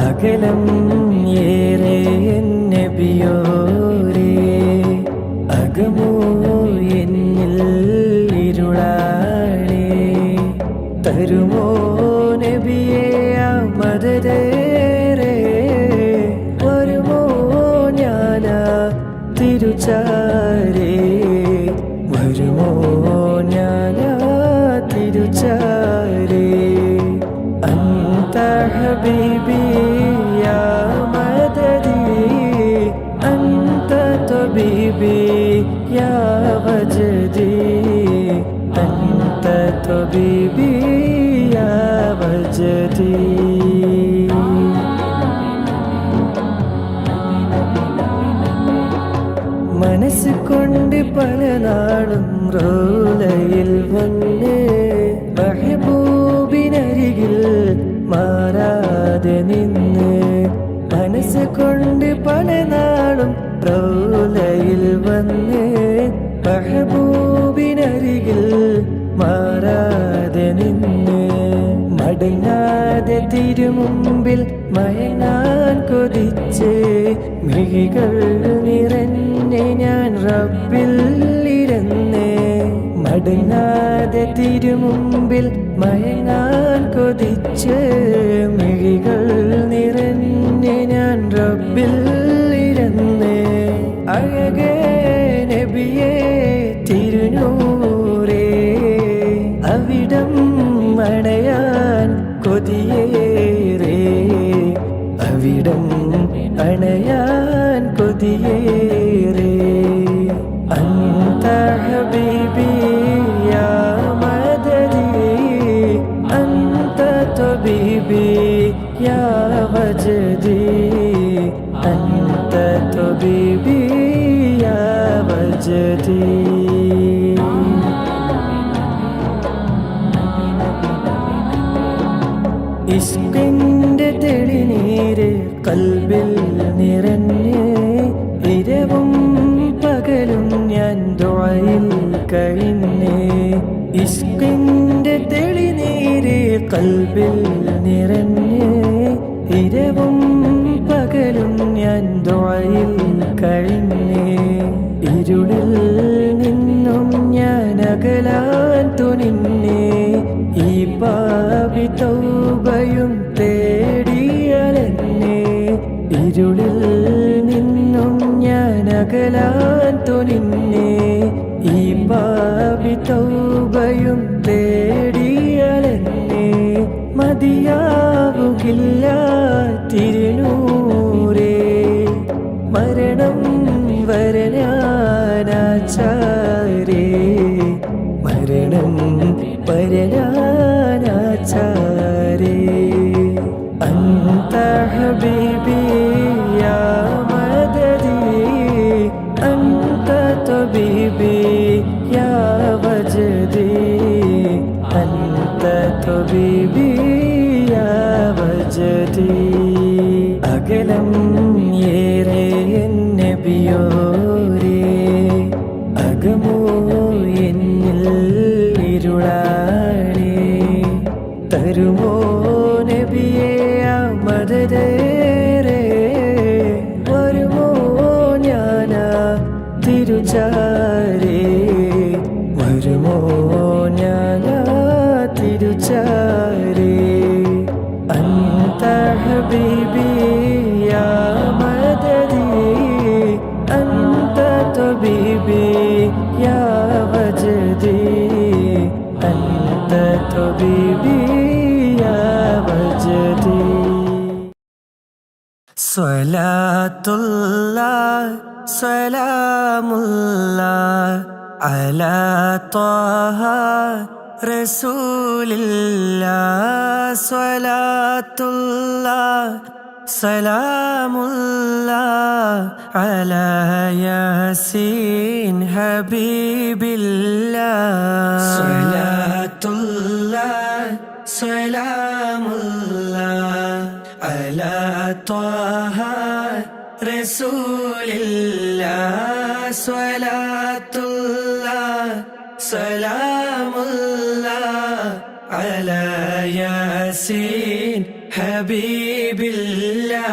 അകലം ഏറെ നബിയോരേ, അകമോ എന്നിൽ ഇരുളാണേ. തരുമോ നബിയേ ആ മദതേറെ, വരുമോ ഞാനാ തിരുച്ചാരേ, വരുമോ ഞാനാ തിരുച്ചാരേ. അന്ത ഹബീബി യാ മദദി, അന്ത തബീബി യാ വജദി, അന്ത തബീബി യാ വജദി. മനസ്സ് കൊണ്ട് പല നാളും റൗലയിൽ വന്ന് മെഹബൂബിനരികിൽ മാറാതെ നിന്ന്. മനസ്സ് കൊണ്ട് പല നാളും റൗലയിൽ വന്ന് മെഹബൂബിനരികിൽ മാറാതെ നിന്ന്. മടങ്ങാതെ തിരുമുമ്പിൽ മയങ്ങാൻ കൊതിച്ച് മിഴികൾ നിറഞ്ഞ് ഞാൻ റബ്ബിൽ ഇരുന്ന്. മടങ്ങാതെ തിരുമുമ്പിൽ മയങ്ങാൻ കൊതിച്ച് മിഴികൾ നിറഞ്ഞ് ഞാൻ റബ്ബിൽ ഇരുന്ന്. അഴകേ നബിയേ തിരുനൂറേ, അവിടം അണയാൻ കൊതിയേറെ, അവിടം അണയാൻ കൊതിയേറെ. അന്ത ഹബീബി യാ മദദി, അന്ത തബീബി യാ വജദി, അന്ത തബീബി യാ വജദി. ഇഷ്കിന്റെ തെളിനീര് കൽബിൽ നിറഞ്ഞ് ഇരവും പകലും ഞാൻ ദുആയിൽ കഴിഞ്ഞ്. ഇഷ്കിന്റെ തെളിനീര് കൽബിൽ നിറഞ്ഞ് ഇരവും പകലും ഞാൻ ദുആയിൽ കഴിഞ്ഞ്. ഇരുളിൽ നിന്നും ഞാൻ അകലാൻ തുനിഞ്ഞ്, ഈ പാപി തൗബയും തേടിയലെന്നെ. ഇരുളിൽ നിന്നും ഞാൻ അകലാൻ തുനിഞ്ഞ്, ഈ പാപി തൗബയും തേടിയലെന്നെ. മതിയാവുകില്ല തിരുനൂറേ, മരണം വരനാനാചാരേ, മരണം വരനാനാചാരേ. അന്ത ഹബീബി യാ മദദി, അന്ത തബീബി യാ വജദി, അന്ത തബീബി യാ വജദി. അകലം ഏറെ നബിയോരേ, അകമോ എന്നിൽ ഇരുളാണേ. തരുമോ നബിയേ ആ മദതേറെ, വരുമോ ഞാനാ തിരുച്ചാരേ, വരുമോ ഞാനാ തിരുച്ചാരേ. അന്ത ഹബീബി യാ മദദി, അന്ത തബീബി യാ വജദി, അന്ത തബീബി യാ വജദി. സ്വലാത്തുല്ലാഹ് സലാമുല്ലാഹ് അലാ ത്വാഹ റസൂലില്ലാഹ്. സ്വലാത്തുല്ലാഹ് സലാമുല്ലാഹ് അലാ യാസീൻ ഹബീബില്ലാഹ്. സ്വലാത്തുല്ലാഹ് സലാമുല്ലാഹ് അലാ ത്വാഹ റസൂലില്ലാഹ്. സ്വലാത്തുല്ലാഹ് സലാമുല്ലാഹ് അലാ യാസീൻ ഹബീബില്ലാഹ്.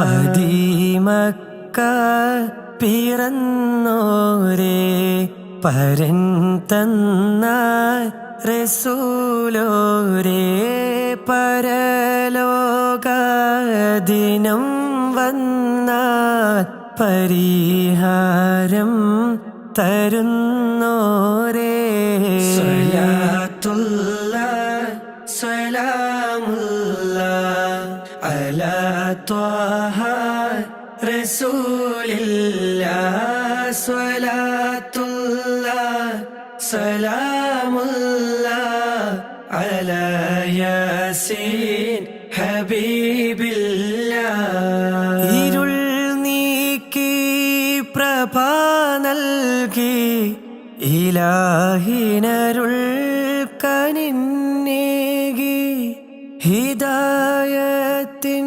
പതിമക്ക പിറന്നോരേ പരൻ തന്ന റസൂലോരേ പരലോകദിനം വന്നാൽ പരിഹാരം തരുന്നോരേ. സ്വലാത്തുല്ലാഹ് സലാമുല്ലാഹ് അലാ ത്വാഹ റസൂലില്ലാഹ്. സ്വലാത്തുല്ലാഹ് സലാമുല്ലാഹ് അലാ യാസീൻ ഹബീബില്ലാഹ്. ഇരുൾ നീക്കി പ്രഭ നൽകി ഇലാഹിനരുൾ കനിന്നേകി ഹിദായത്തിൻ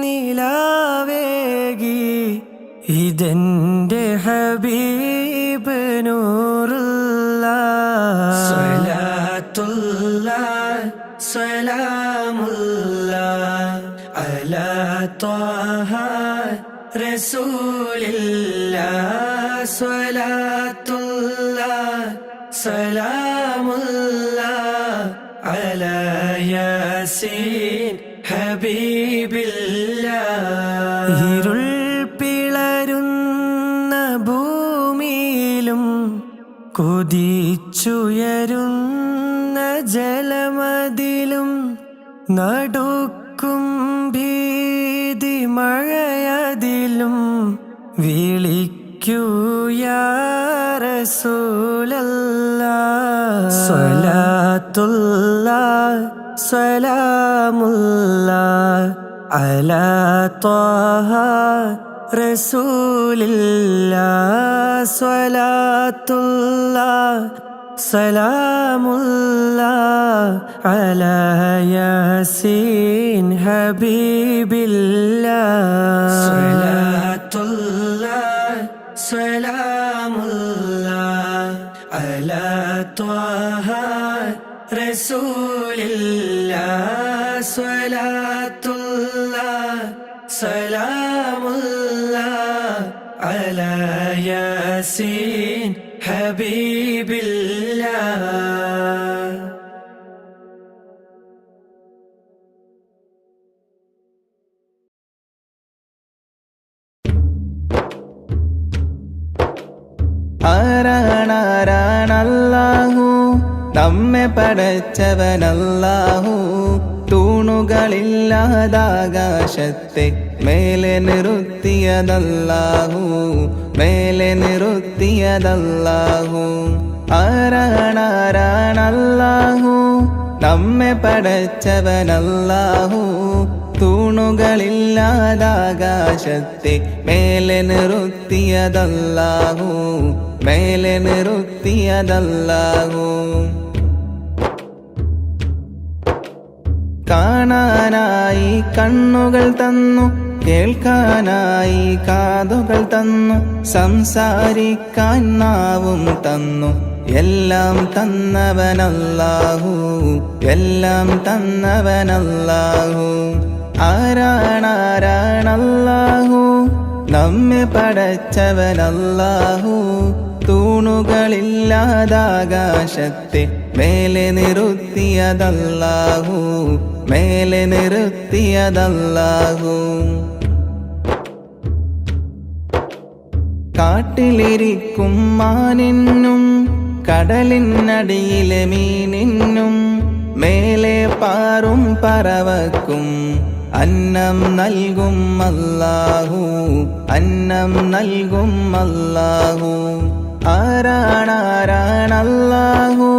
നിലാവേകി ഇതെന്റെ ഹബീബ് നൂറുല്ലാഹ്. സ്വലാത്തുല്ലാഹ് സലാമുല്ലാഹ് അലാ ത്വാഹ റസൂലില്ലാഹ്. സ്വലാത്തുല്ലാഹ് സലാമുല്ലാഹ് അലാ യാസീൻ ഹബീബില്ലാഹ്. ഇരുൾ പിളരുന്ന ഭൂമിയിലും കുതിച്ചുയരുന്ന ജലമതിലും നടുക്കും ഭീതി മഴയതിലും വിളിക്കൂ യാ റസൂലല്ലാഹ്. സ്വലാത്തുല്ലാഹ് സലാമുല്ലാഹ് അലാ ത്വാഹ റസൂലില്ലാഹ്. സ്വലാത്തുല്ലാഹ് സലാമുല്ലാഹ് അലാ യാസീൻ ഹബീബില്ലാഹ്. സ്വലാത്തുല്ലാഹ് സലാമുല്ലാഹ് അലാ ത്വാഹ റസൂലില്ലാഹ്. സ്വലാത്തുല്ലാഹ് സലാമുല്ലാഹ് അലാ യാസീൻ ഹബീബില്ലാഹ്. ആരാണാരാണല്ലാഹു നമ്മെ പടച്ചവനല്ലാഹു. തൂണുകളില്ലാതാകാശത്തെ മേലെ നിർത്തിയതല്ലാഹു, മേലെ നിർത്തിയതല്ലാഹു. ആരാണാരാണല്ലാഹു നമ്മെ പടച്ചവനല്ലാഹു. തൂണുകളില്ലാതാകാശത്തെ മേലെ നിർത്തിയതല്ലാഹു, മേലെ നിർത്തിയതല്ലാഹു. കാണാനായി കണ്ണുകൾ തന്നു, കേൾക്കാനായി കാതുകൾ തന്നു, സംസാരിക്കാൻ നാവും തന്നു. എല്ലാം തന്നവനല്ലാഹു, എല്ലാം തന്നവനല്ലാഹു. ആരാണാരാണല്ലാഹു നമ്മെ പടച്ചവനല്ലാഹു. തൂണുകളില്ലാതാകാശത്തെ മേലെ നിർത്തിയതല്ലാഹു, മേലെ നിർത്തിയതല്ലാഹു. കാട്ടിലിരിക്കും മാനിനും കടലിനടിയിലെ മീനിനും മേലെ പാറും പറവക്കും അന്നം നൽകും അല്ലാഹു, അന്നം നൽകും അല്ലാഹു. ആരാണാരാണല്ലാഹു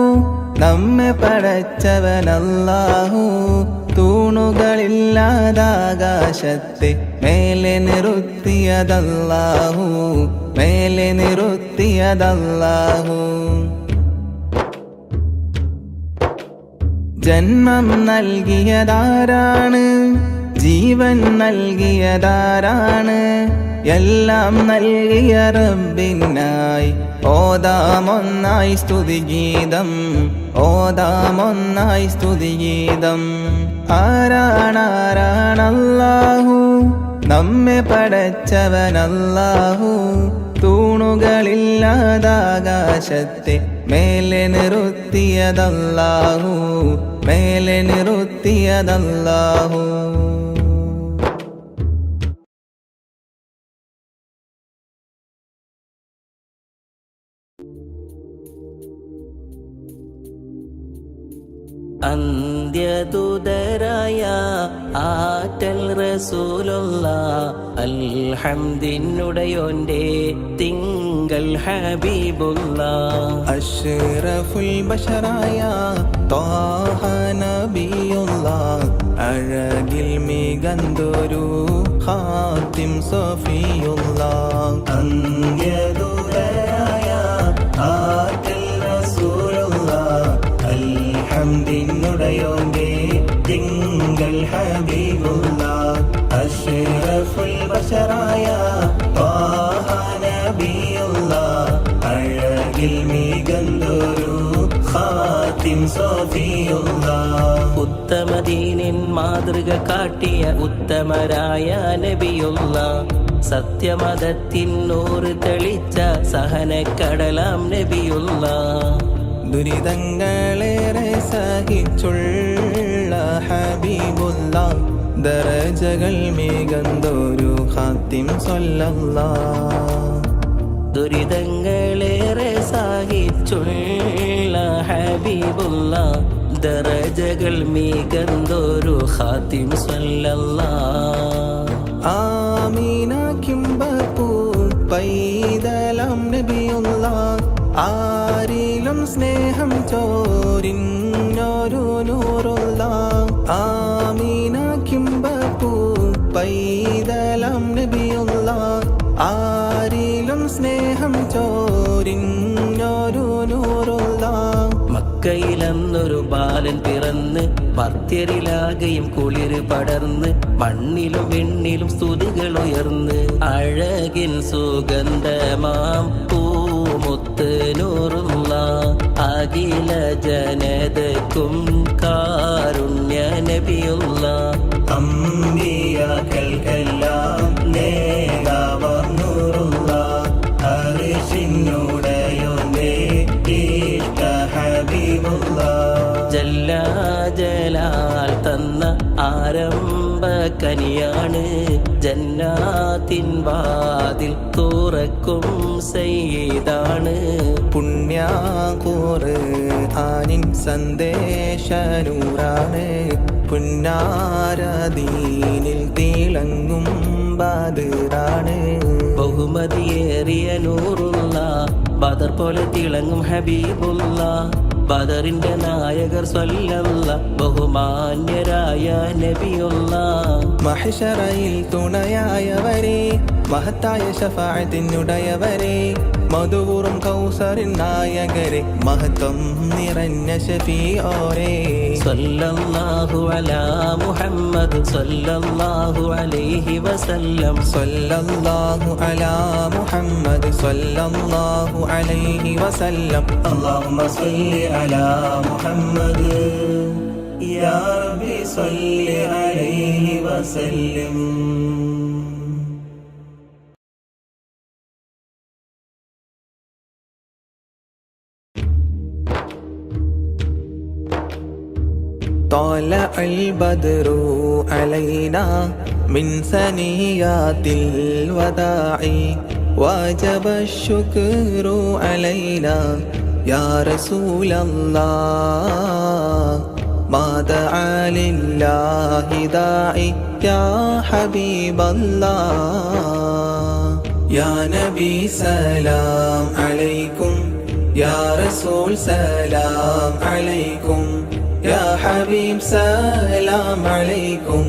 നമ്മെ പടച്ചവനല്ലാഹു. തൂണുകളില്ലാതാകാശത്തെ മേലെ നിർത്തിയതല്ലാഹു, മേലെ നിർത്തിയതല്ലാഹു. ജന്മം നൽകിയതാരാണ്, ജീവൻ നൽകിയതാരാണ്, എല്ലാം നൽകിയ റബ്ബിനായി ഓതാമൊന്നായി സ്തുതിഗീതം, ഓതാമൊന്നായി സ്തുതിഗീതം. ആരാണാരാണല്ലാഹു, നമ്മെ പടച്ചവനല്ലാഹു. തൂണുകളില്ലാതാകാശത്തെ മേലെ നിർത്തിയതല്ലാഹു, മേലെ നിർത്തിയതല്ലാഹു. അന്ത്യദൂതരായ ആറ്റൽ റസൂലുള്ള, അൽഹംദിനുടയോന്റെ തിങ്കൾ ഹബീബുള്ള. അഷ്റഫുൽ ബശറായ ത്വാഹ നബിയുള്ള, അഴകിൽ മികന്തൊരു ഖാതിം സഫിയുള്ള. അന്ത്യദൂതരായ ആറ്റൽ റസൂലുള്ള, അൽഹംദിനുടയോന്റെ തിങ്കൾ ഹബീബുള്ള. അഷ്റഫുൽ ബശറായ ത്വാഹ നബിയുള്ള, അഴകിൽ മികന്തൊരു ഖാതിം സഫിയുള്ള. ഉത്തമദീനിൻ മാതൃക കാട്ടിയ ഉത്തമരായ നബിയുള്ള, സത്യമതത്തിൻ നൂറ് തെളിച്ച സഹനക്കടലാം നബിയുള്ള. ദുരിതങ്ങളേറെ സഹിച്ചുള്ള ഹബീബുള്ള, ദറജകൾ മികന്തൊരു ഖാതിം സ്വല്ലല്ലാഹ്. ദുരിതങ്ങളേറെ സഹിച്ചുള്ള ഹബീബുള്ള, ദറജകൾ മികന്തൊരു ഖാതിം സ്വല്ലല്ലാഹ്. ആമീന കിംബപ്പൂ പൈതലം നബിയുള്ള, ആരിലും സ്നേഹം ചോരിന്നൊരു നൂറുള്ള. ആമീന കിംബപ്പൂ പൈതലം നബിയുള്ള, ആരിലും സ്നേഹം ചോരിന്നൊരു നൂറുള്ള. മക്കയിലന്നൊരു ബാലൻ പിറന്ന് ഭക്തരിലാകെയും കുളിര് പടർന്ന്, മണ്ണിലും വെണ്ണിലും സ്തുതികൾ ഉയർന്ന്, അഴകിൻ സുഗന്ധമാം പൂമുത്ത് നൂറുള്ള, അഖില ജനതക്കും കാരുണ്യ നബിയുള്ള. അമ്പിയാക്കൾക്കെല്ലാം നേതാവാം നൂറുള്ള, അർശിനുടയോന്റെ ഇഷ്ട ഹബീബുള്ള. ജല്ല ജലാൽ തന്ന ആരംഭ കനിയാണ്, ജന്നാത്തിൻ വാതിൽ തുറക്കും സയ്യിദാണ്. പുണ്യ ഖുർആനിൻ സന്ദേശനൂറാണ്, പുന്നാരദീനിൽ തിളങ്ങും ബദറാണ്. ബഹുമതിയേറിയ നൂറുള്ള, ബദർ പോലെ തിളങ്ങും ഹബീബുള്ള. ബദറിന്റെ നായകർ സ്വല്ലല്ല, ബഹുമാന്യരായ നബിയുള്ള. മഹ്ശറയിൽ തുണയായവരെ, മഹത്തായ ശഫാഅത്തിനുടയവരെ, മധുവൂറും കൗസറിൻ നായകരെ, മഹത്വം നിറഞ്ഞ ശഫീഓരെ. സ്വല്ലല്ലാഹു അലാ മുഹമ്മദ് സ്വല്ലല്ലാഹു അലൈഹി വസല്ലം. സ്വല്ലല്ലാഹു അലാ മുഹമ്മദ് സ്വല്ലല്ലാഹു അലൈഹി വസല്ലം. അല്ലാഹുമ്മ സ്വല്ലി അലാ മുഹമ്മദ് യാ റബ്ബി സ്വല്ലി അലൈഹി വസല്ലം. طلع البدر علينا من ثنيات الوداع وجب الشكر علينا يا رسول الله ما دعا لله داعي يا حبيب الله يا نبي سلام عليكم يا رسول سلام عليكم يا حبيب سلام عليكم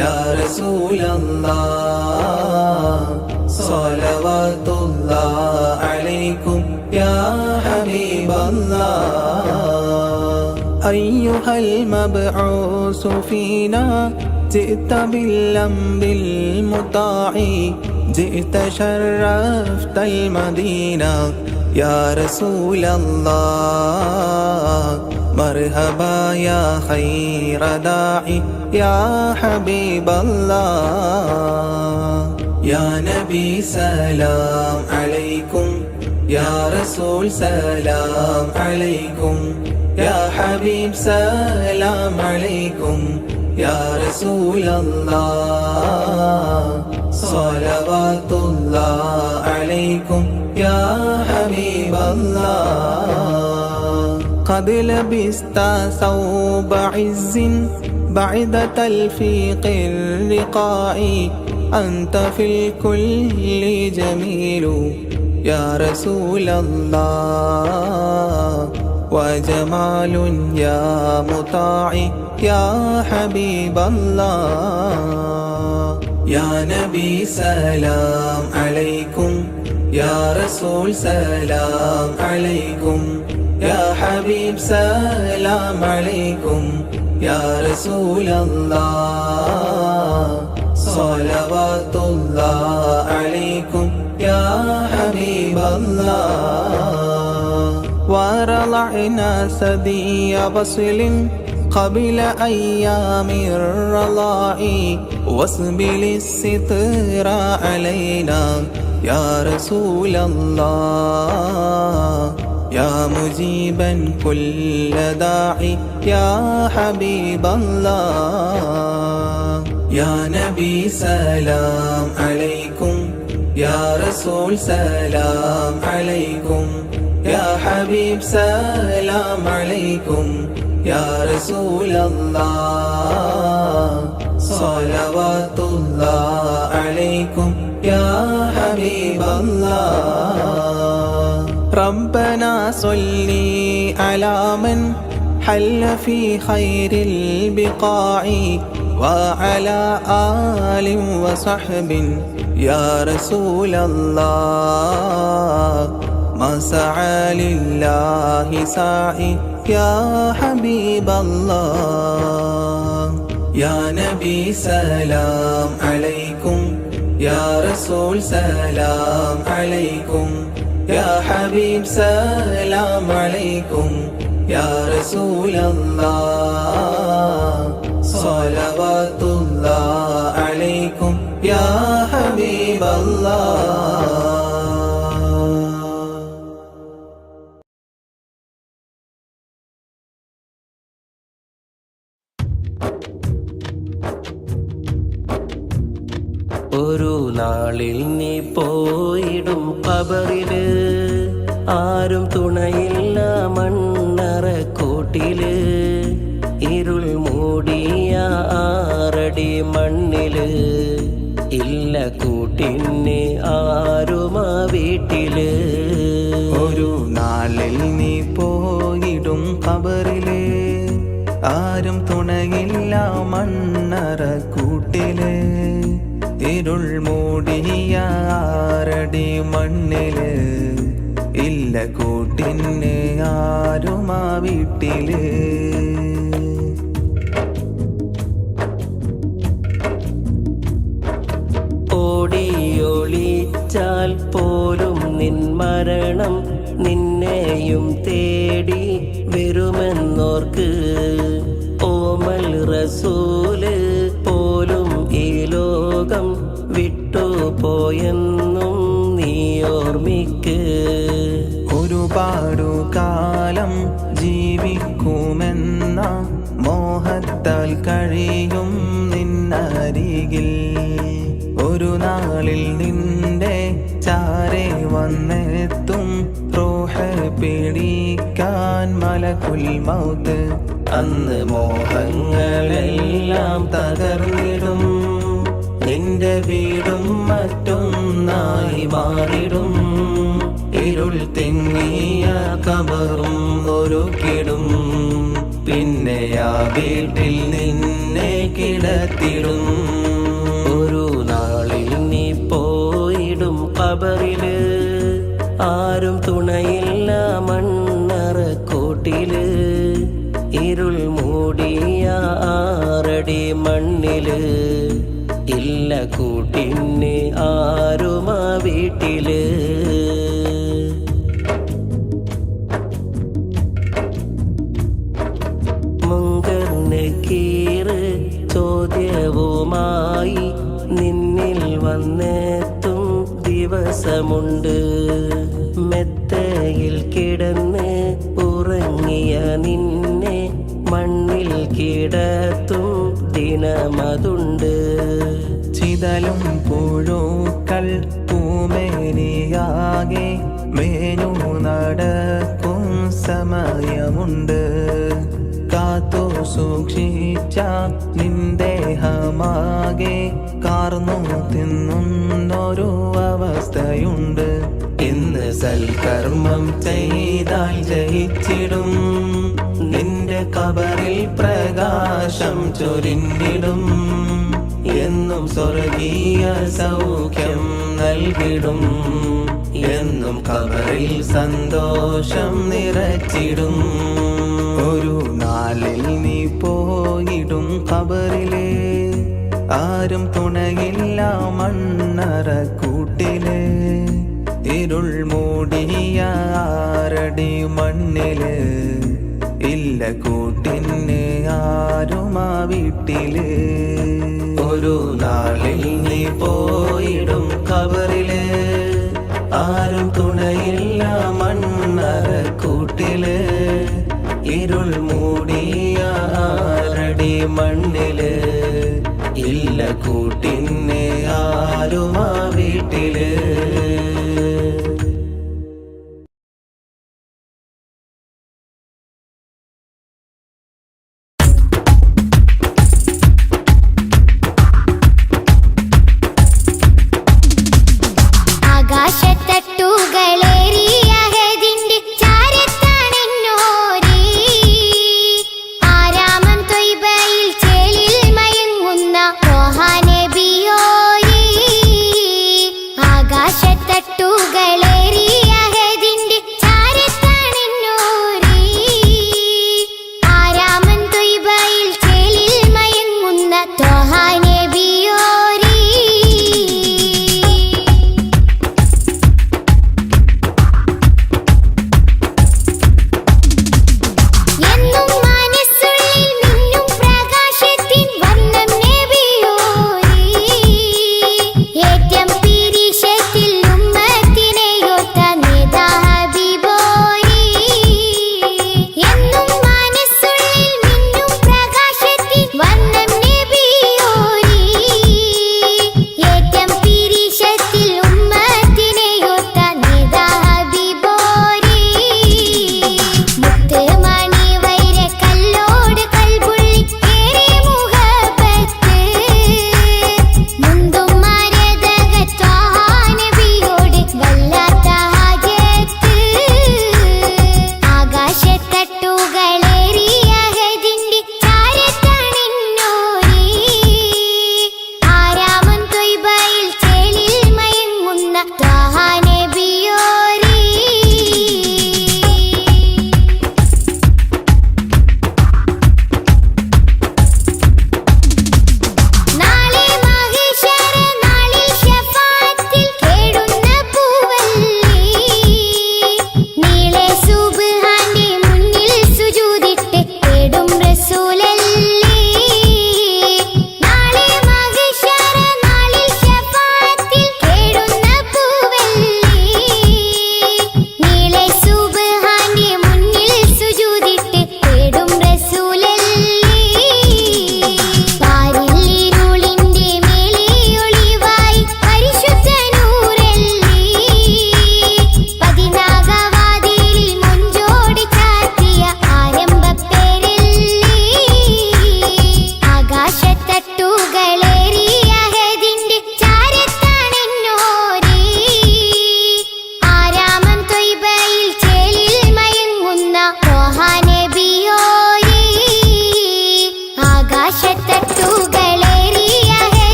يا رسول الله صلوات الله عليكم يا حبيب الله أيها المبعوث فينا جئت بالأمر المطاع جئت شرفت المدينة يا رسول الله مرحبا يا خير داعي يا حبيب الله يا نبي سلام عليكم يا رسول سلام عليكم يا حبيب سلام عليكم يا رسول الله صلوات الله عليكم يا حبيب الله قد لبست ثوب عز بعد تلفيق الرقاع أنت في الكل جميل يا رسول الله وجمال يا مطاع يا حبيب الله يا نبي سلام عليكم يا رسول سلام عليكم يا حبيب سلام عليكم يا رسول الله صلوات الله عليكم يا حبيب الله ورضعنا ثدي بصل قبل أيام الرضاع واسبل الستر علينا يا رسول الله يا مجيبا كل داعي يا حبيب الله يا نبي سلام عليكم يا رسول سلام عليكم يا حبيب سلام عليكم يا رسول الله صلوات الله عليكم يا حبيب الله ربنا صلي على من حل في خير البقاع وعلى آل وصحب يا رسول الله ما سعى لله ساعي يا حبيب الله يا نبي سلام عليكم يا رسول سلام عليكم يا حبيب سلام عليكم يا رسول الله صلوات الله عليكم يا حبيب الله ഒരു നാളിൽ നീ പോയിടും ഖബറില് ആരും തുണയില്ല മണ്ണറക്കൂട്ടില് ഇരുൾ മൂടിയ ആറടി മണ്ണില് ഇല്ല കൂട്ടിന് ആരുമാ വീട്ടില് ഒരു നാളിൽ നീ പോയിടും ഖബറില് ആരും തുണയില്ല മണ്ണറക്കൂട്ടില് ഇരുൾ മൂടിയ ആറടി മണ്ണില് ഇല്ല കൂട്ടിന് ആരുമാ വീട്ടില് ഓടിയൊളിച്ചാൽ പോലും നിൻ മരണം നിന്നെയും തേടി വരുമെന്നോർക്ക് ഓമൽ റസൂല് പോലും ഈ ലോകം വിട്ടുപോയെന്നും നീ ഓർമ്മിക്ക് ഒരുപാടു കാലം ജീവിക്കുമെന്ന മോഹത്താൽ കഴിയും നിന്നരികിൽ ഒരു നാളിൽ നിന്റെ ചാരെ വന്നെത്തും റൂഹ് പിടിക്കാൻ മലക്കുൽ മൗത്ത് അന്ന് മോഹങ്ങളെല്ലാം തകർന്നിടും നിന്റെ വീടും മറ്റൊന്നായി മാറിടും ഇരുൾ തിങ്ങിയ കബറും ഒരുക്കിടും പിന്നെ ആ വീട്ടിൽ നിന്നെ കിടത്തിടും ഒരു നാളിൽ നീ പോയിടും ഖബറില് ആരും തുണയില്ല മണ്ണറക്കൂട്ടില് ഇരുൾ മൂടിയ ആറടി മണ്ണില് ഇല്ല ഇല്ല കൂട്ടിന് ആരുമാ വീട്ടില്. മുങ്കർ നക്കീർ ചോദ്യവുമായി നിന്നിൽ വന്നെത്തും ദിവസമുണ്ട്. മെത്തയിൽ കിടന്ന് ഉറങ്ങിയ നിന്നെ മണ്ണിൽ കിടത്തും ദിനമതുണ്ട്. ചിതലും പുഴുക്കൾ പൂമേനിയാകെ മേനു നടക്കും സമയമുണ്ട്. കാത്തു സൂക്ഷിച്ച നിന്ദേഹമാകെ കാർന്നു തിന്നുന്നൊരു അവസ്ഥയുണ്ട്. ഇന്ന് സൽക്കർമ്മം ചെയ്താൽ ജയിച്ചിടും, നിന്റെ ഖബറിൽ പ്രകാശം ചൊരിഞ്ഞിടും. എന്നും സ്വർഗീയ സൗഖ്യം നൽകിടും, എന്നും ഖബറിൽ സന്തോഷം നിറച്ചിടും. ഒരു നാളിൽ നീ പോയിടും ഖബറിലെ, ആരും തുണയില്ല മണ്ണറ കൂട്ടില്. ഇരുൾ മൂടിയ ആറടി മണ്ണില്, ഇല്ല കൂട്ടിന് ആരുമാ വീട്ടില്. ഒരു നാളിൽ നീ പോയിടും ഖബറില്, ആരും തുണയില്ല മണ്ണറ കൂട്ടില്. ഇരുൾ മൂടിയ ആറടി മണ്ണില്, ഇല്ല കൂട്ടിന് ആരുമാ വീട്ടില്.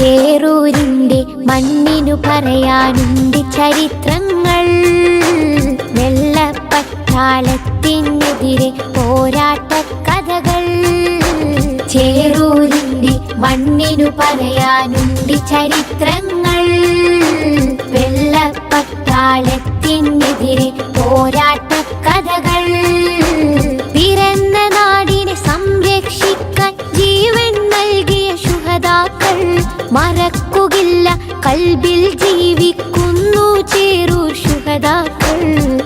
ചേറൂരിന്റെ മണ്ണിനു പറയാനുണ്ട് ചരിത്രങ്ങൾ. വെള്ളപ്പട്ടാളത്തിനെതിരെ പോരാട്ട കഥകൾ. ചേറൂരിന്റെ മണ്ണിനു പറയാനുണ്ട് ചരിത്രങ്ങൾ. വെള്ളപ്പട്ടാളത്തിനെതിരെ പോരാട്ട കഥകൾ. പിറന്ന നാടിനെ സംരക്ഷിക്കാൻ ജീവൻ നൽകിയ ശുഹദാക്കൾ മറക്കുകയില്ല, കൽബിൽ ജീവിക്കുന്നു ചേറൂർ ശുഹദാക്കൾ.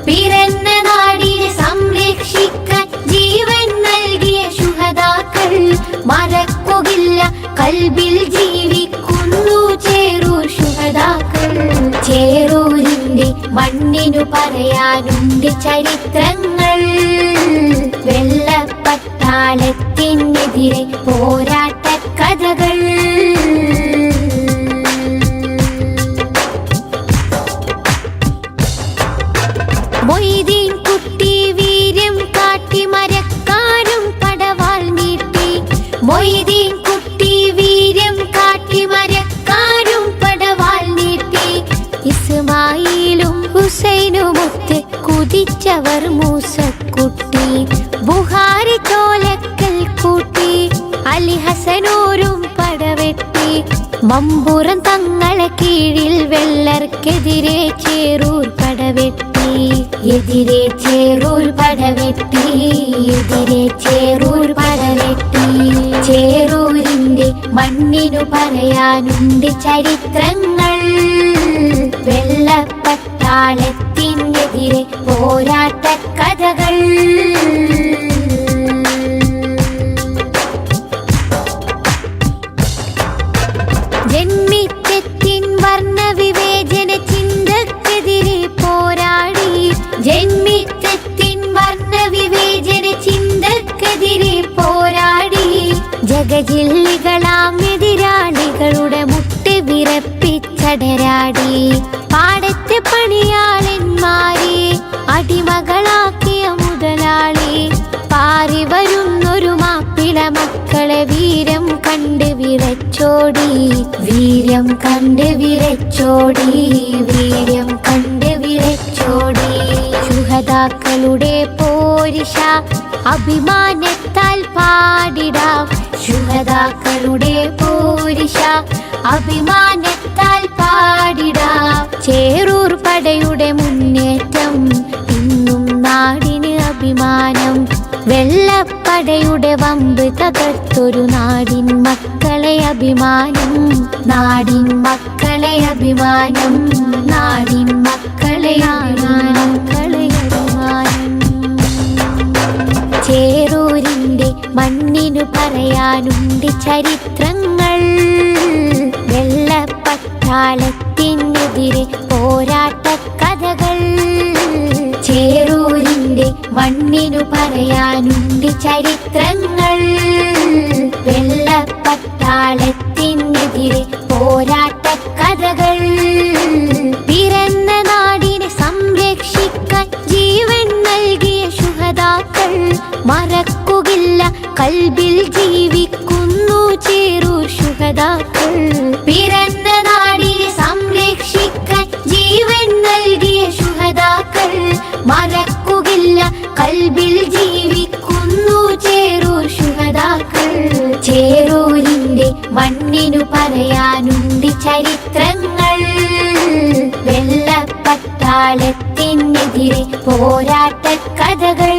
പിറന്ന നാടിനെ സംരക്ഷിക്കാൻ ജീവൻ നൽകിയ ശുഹദാക്കൾ മറക്കുകയില്ല, കൽബിൽ ജീവിക്കുന്നു ചേറൂർ ശുഹദാക്കൾ. ചേറൂരിന്റെ മണ്ണിനു പറയാനുണ്ട് ചരിത്രങ്ങൾ. വെള്ളപ്പട്ടാളത്തിനെതിരെ പോരാട്ട കഥകൾ. മൊയ്തീൻ കുട്ടി വീര്യം കാട്ടി മരക്കാരും പടവാൾ നീട്ടി. മൊയ്തീൻ കുട്ടി വീര്യം കാട്ടി മരക്കാരും പടവാൾ നീട്ടി. ഇസ്മായിലും ഹുസൈനുമൊത്ത് കുതിച്ചവർ മൂസക്കുട്ടി. ബുഹാരി ചോലക്കൽ കൂട്ടി അലി ഹസനൂരും പടവെട്ടി. മമ്പുറം തങ്ങളെ കീഴിൽ വെള്ളർക്കെതിരെ ചേറൂർ പടവെട്ടി. എതിരെ ചേറൂർ പടവെട്ടി. എതിരെ ചേറൂർ പടവെട്ടി. ചേറൂരിന്റെ മണ്ണിനു പറയാനുണ്ട് ചരിത്രങ്ങൾ. വെള്ളപ്പട്ടാളത്തിനെതിരെ പോരാട്ട കഥകൾ. ജന്മിത്വത്തിൻ വർണ്ണവിവേചന ചിന്തക്കെതിരെ പോരാടി. ജന്മിത്വത്തിൻ വർണ്ണവിവേചന ചിന്തക്കെതിരെ പോരാടി. ജഗജില്ലികളാം എതിരാളികളുടെ മുട്ട് വിറപ്പിച്ചടരാടി. പാടത്തെ പണിയാളന്മാരെ അടിമകളാക്കിയ മുതലാളി. പാറി വരുന്നൊരു മാപ്പിള മക്കളെ വീരം കണ്ട് വിറച്ചോടി. വീര്യം കണ്ട് വിറച്ചോടി. വീര്യം കണ്ട് വിറച്ചോടി. ശുഹദാക്കളുടെ പോരിഷ അഭിമാനത്താൽ പാടിടാം. ശുഹദാക്കളുടെ പോരിഷ അഭിമാനത്താൽ പാടിടാം. ചേറൂർ പടയുടെ മുന്നേറ്റം ഇന്നും നാടിന് അഭിമാനം. വെള്ളപ്പടയുടെ വമ്പ് തകർത്തൊരു നാടിൻ മക്കളെ അഭിമാനം. നാടിൻ മക്കളെ അഭിമാനം. നാടിൻ മക്കളെ അഭിമാനം. ചേറൂരിന്റെ മണ്ണിനു പറയാനുണ്ട് ചരിത്രങ്ങൾ. വെള്ളപ്പട്ടാളത്തിനെതിരെ പോരാട്ട കഥകൾ. ചേറൂരിന്റെ മണ്ണിനു പറയാനുണ്ട് ചരിത്രങ്ങൾ. വെള്ളപ്പട്ടാളത്തിനെതിരെ പോരാട്ട കഥകൾ. പിറന്ന നാടിനെ സംരക്ഷിക്കാൻ ജീവൻ നൽകിയ ശുഹദാക്കൾ മറക്കുകയില്ല, കൽബിൽ ജീവിക്കുന്നു ചേറൂർ ശുഹദാക്കൾ. പിറന്ന നാടിനെ സംരക്ഷിക്കാൻ ജീവൻ നൽകിയ ശുഹദാക്കൾ മറക്കുകയില്ല, കൽബിൽ ജീവിക്കുന്നു ചേറൂർ ശുഹദാക്കൾ. ചേറൂരിന്റെ മണ്ണിനു പറയാനുണ്ട് ചരിത്രങ്ങൾ. വെള്ളപ്പട്ടാളത്തിനെതിരെ പോരാട്ട കഥകൾ.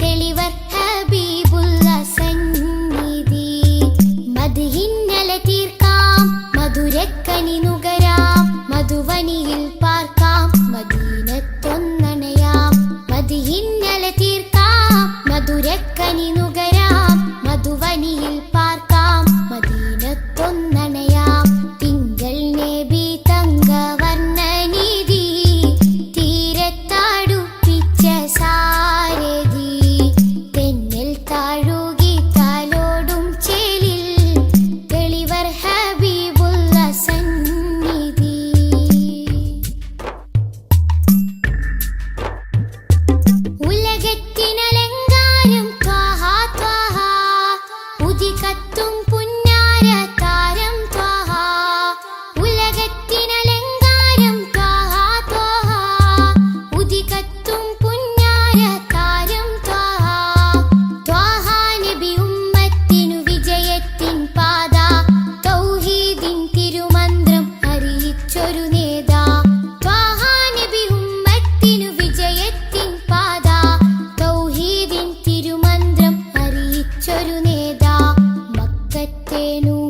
തെളിവർ ഹബീബുള്ള സന്നിധി.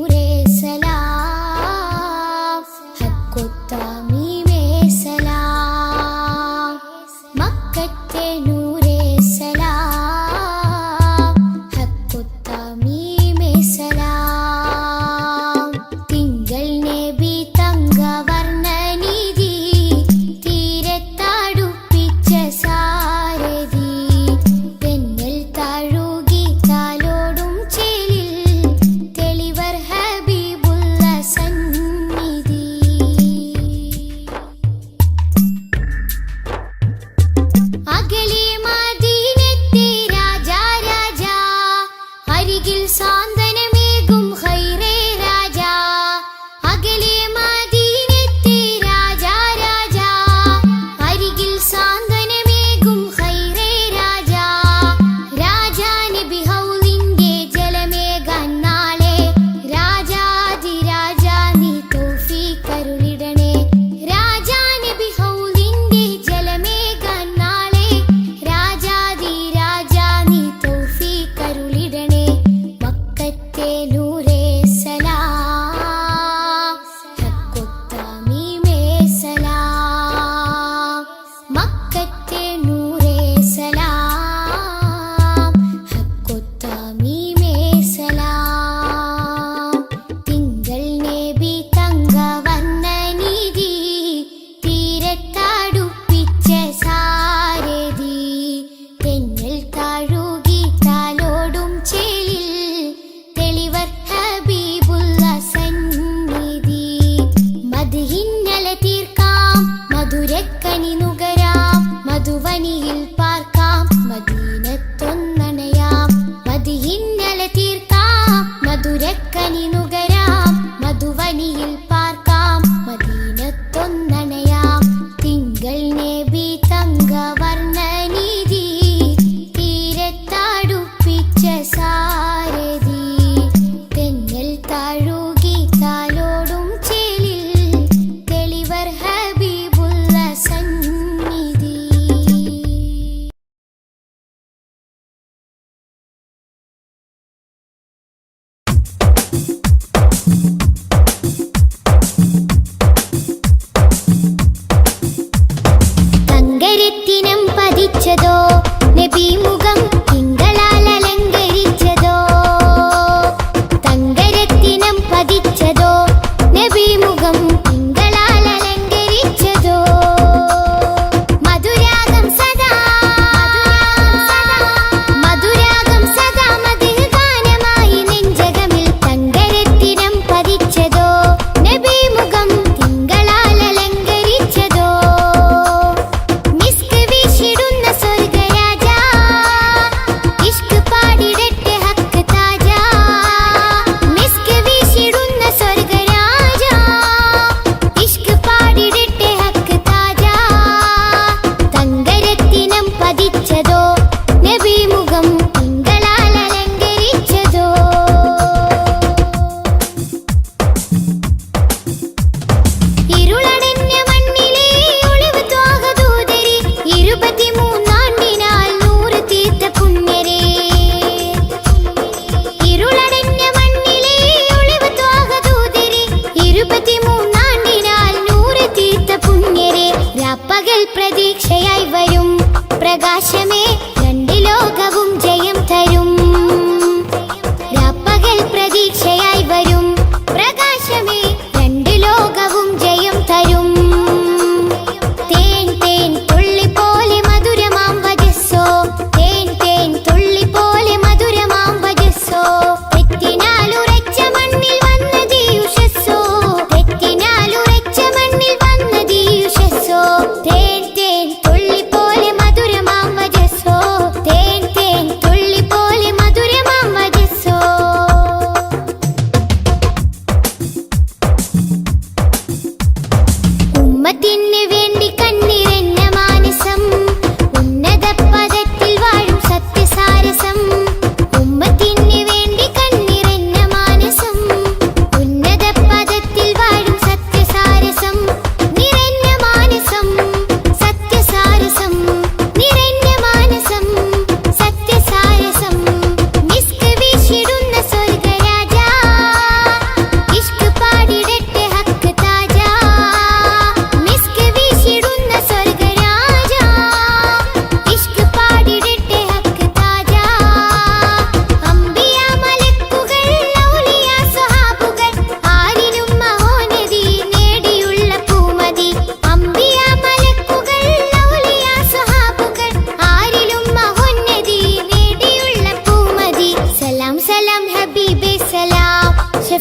നൂറേ സലാം ഹക്കൊത്താമീമേ സലാം മക്കത്തെ നൂറേ സലാം ഹക്കൊത്താമീമേ സലാം തിങ്കൾ നബി തങ്കവർണ്ണനിധി തീരത്തടുപ്പിച്ച സാരഥി തെന്നൽ തഴുകി താലോടും ചേലിൽ തെളിവർ ഹബീബ്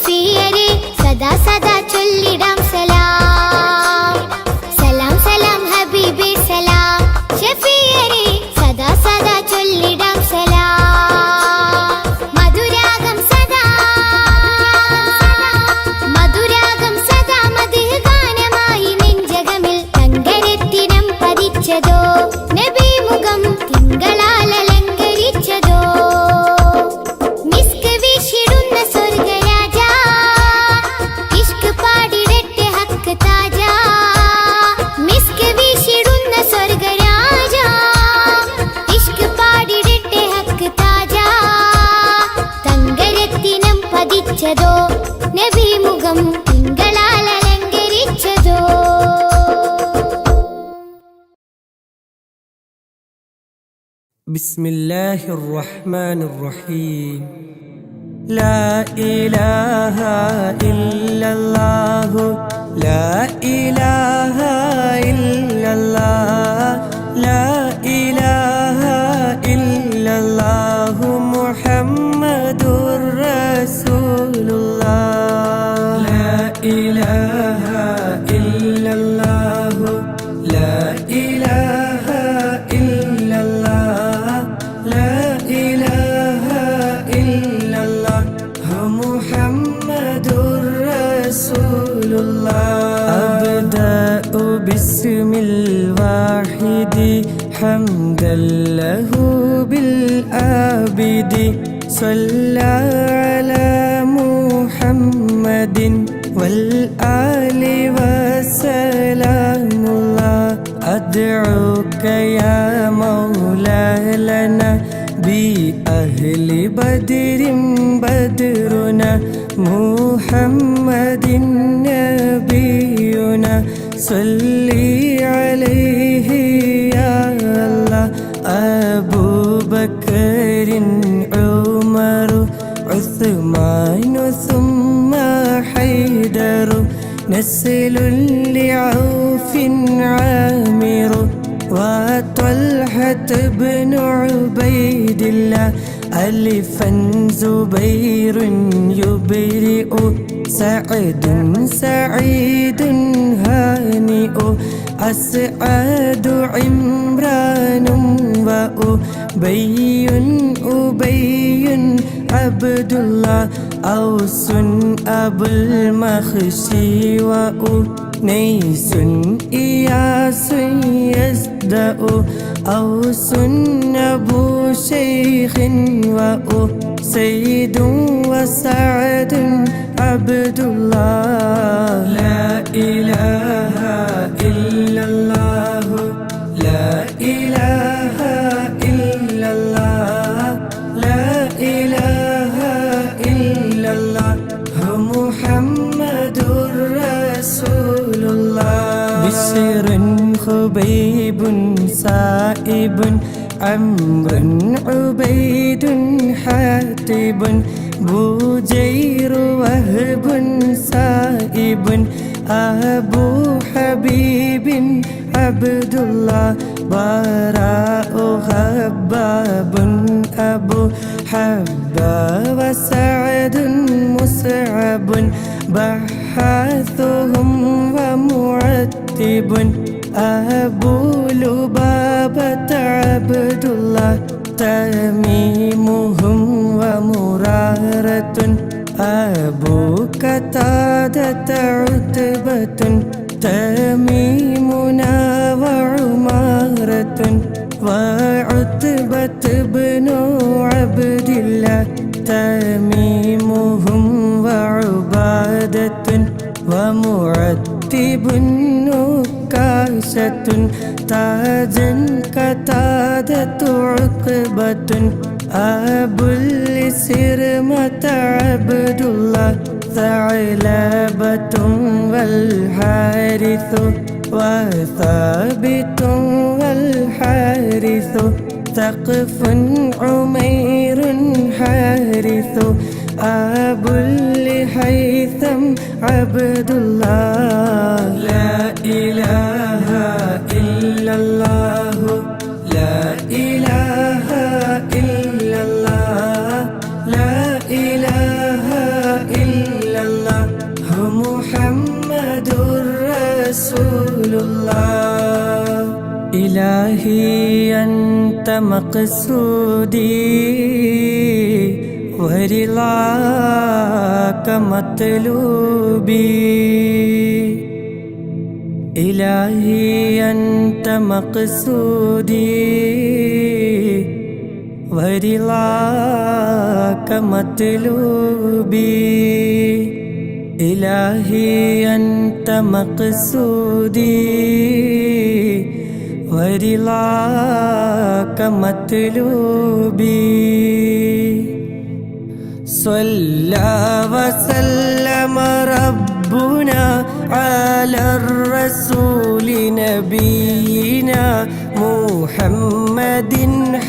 ഷഫീയരെ സദാ സദാ ചൊല്ലിടാം സലാം സലാം സലാം ഹബീബേ സലാം ഷഫീയരെ സദാ സദാ ചൊല്ലിടാം സലാം മധുരാഗം സദാ മധുഹ് ഗാനമായി നെഞ്ചകമിൽ തങ്കരത്തിനം പതിച്ചതോ നബി മുഖം തിങ്കളാൽ അലങ്കരിച്ചതോ മിസ്ക് വീശിടുന്ന സ്വർഗരാജ ഇഷ്ക് പാടിടട്ടെ ഹക്ക് താജ മിസ്ക് വീശിടുന്ന സ്വർഗരാജ ഇഷ്ക് പാടിടട്ടെ ഹക്ക് താജ തങ്കരത്തിനം പതിച്ചതോ നബി മുഖം തിങ്കളാൽ അലങ്കരിച്ചതോ بسم الله الرحمن الرحيم لا إله إلا الله لا إله إلا الله لا إله إلا الله محمد رسول الله لا إله إلا الله لا إله إلا الله لا إله إلا الله محمد رسول الله أبدأ باسم الواحد حمدا له بالآبد صلى على محمد والآل وسلام الله أدعوك يا مولا لنا بأهل بدر بدرنا محمد نبينا صلي عليه يا الله أبو بكر عمر عثمان ثم حيدر نسل لعوف عامر وطلحة بن عبيد الله ألفا زبير يبرئ سعد سعيد هانئ أسعد عمران وأبي أبي عبد الله أوس أبو المخشي وأنيس إياس يزدأ أوس أبو شيخ وأسيد وسعد عبد الله لا إله إلا الله لا إله إلا الله لا إله إلا الله محمد رسول الله بشر خبيب سائب عمرو عبيد حاتب بوجير وهب سائب أبو حبيب عبد الله براء خباب أبو حبا وسعد مسعب بحاثهم ومعتب أبو لبابة عبد الله تميمهم ومرارة أبو قتادة عتبة تميمنا وعمارة وعتبة بن عبد الله تميمهم وعبادة ومعتب نكاشة تاجا قتادة عقبة أبو السرمة عبد الله ثعلبة والحارث وثابت والحارث ثقف عمير حارث أبو الهيثم عبد الله لا إله إلا الله لا إله إلا الله لا إله إلا الله إلهي أنت مقصودي ورضاك مطلوبي إلهي أنت مقصودي ورضاك مطلوبي إلهي أنت مقصودي ورضاك مطلوبي صلى وسلم ربنا على الرسول نبينا محمد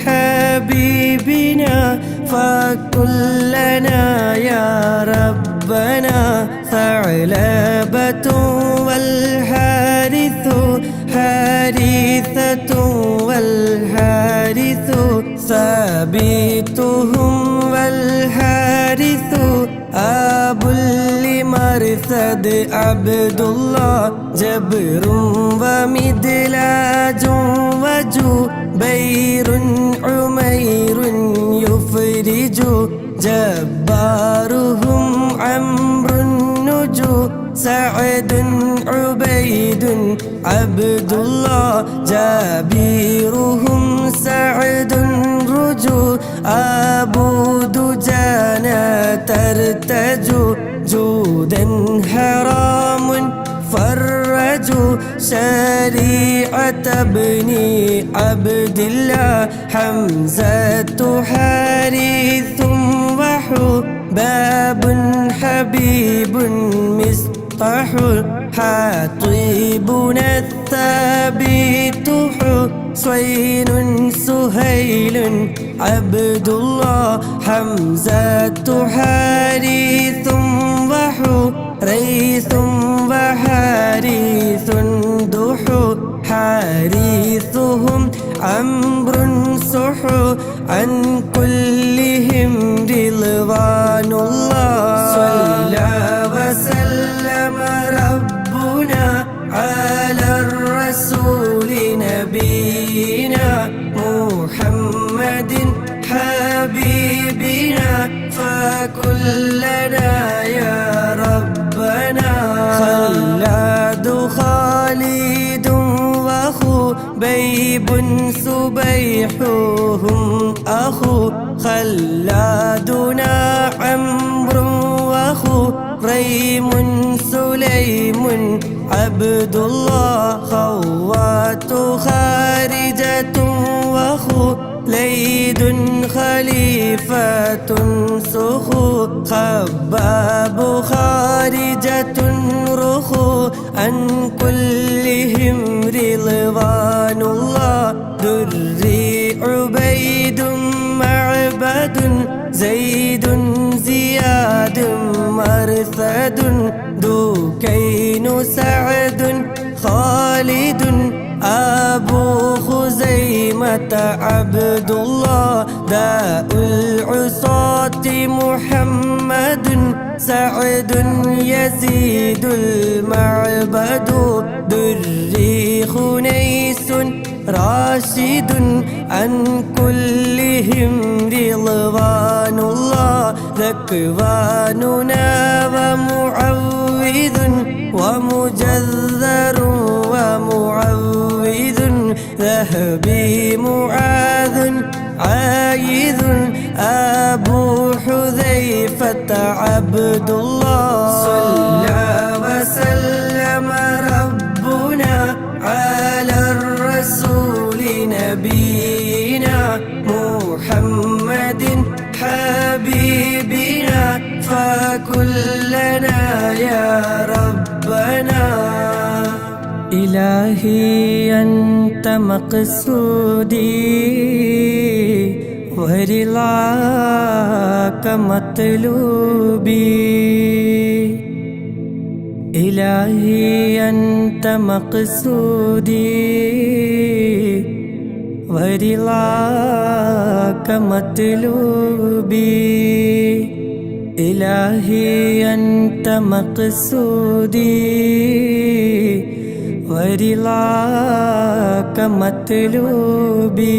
حبيبنا فكلنا يا ربنا ثعلبة والحارث حارثة والحارث ثابتهم والحارث أبو لمرثد عبد الله جبر ومدلاج وجبير عمير يفرج جبارهم عمرو النجو سعد عبيد عبد الله جابيرهم سعد رجو أبو دجانة ترتجو جودا حرام فرجوا شريعة ابن عبد الله حمزة حارث وحباب حبيب مصطح حاطبنا الثابت حسين سهيل عبد الله حمزة حارث وحريث وحارث دحو حارثهم عمرو سحو عن كلهم رضوان الله صلى وسلم ربنا على الرسول نبينا محمد حبيبنا فكلنا يا ربنا خلاد خالد وخبيب سبيحهم أخو خلادنا عمرو وخريم سليم عبد الله خوات خارجة وخليد خليفة سخو خباب خارجة رخو عن كلهم رضوان الله دري عبيد معبد زيد زياد مرثد دوكين سعد خالد أبو خزيمة عبد الله داء العصاة محمد سعد يزيد المعبد دري خنيس راشد عن كلهم رضوان الله ذكواننا ومعوذ ومجذر ومعوذ ذهبي معاذ عايذ أبو حذيفة عبد الله صلى وسلم ربنا على الرسول نبينا محمد حبيبنا فكلنا يا ربنا إلهي أنت مقصودي ورضاك مطلوبي إلهي أنت مقصودي ورضاك مطلوبي إلهي أنت مقصودي ورضاك مطلوبي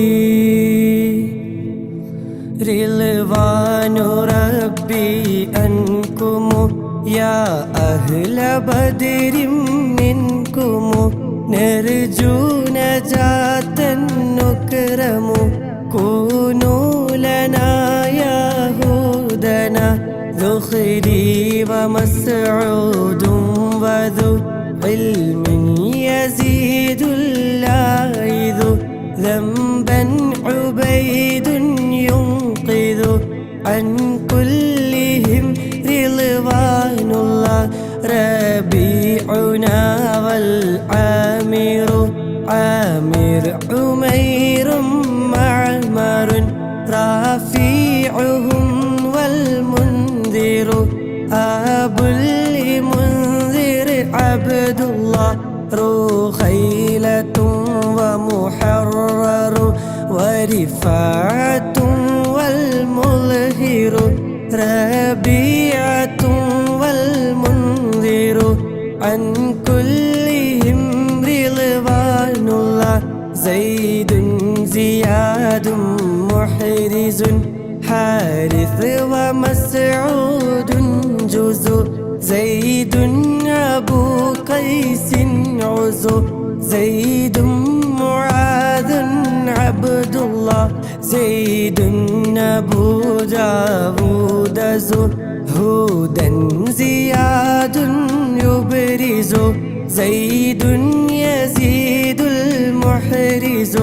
رضوان ربي أنكم يا أهل بدر منكم نرجو نجاة نكرم كونوا لنا يهودنا ذخري ومسعود وذو علم يزيد اللاعذ ذنبا عبيد ينقذ عن كلهم رضوان الله ربيعنا والعامر عامر عمير معمر رافيعهم والمنذر أبو المنذر عبد الله رخيلة ومحرر ورفاعة والمظهر ربيعة والمنذر عن كلهم رضوان الله زيد زياد محرز حارث ومسعود جزء زيد أبو قيس عزو زيد معاذ عبد الله زيد أبو داود هودا زياد يبرز زيد يزيد المحرز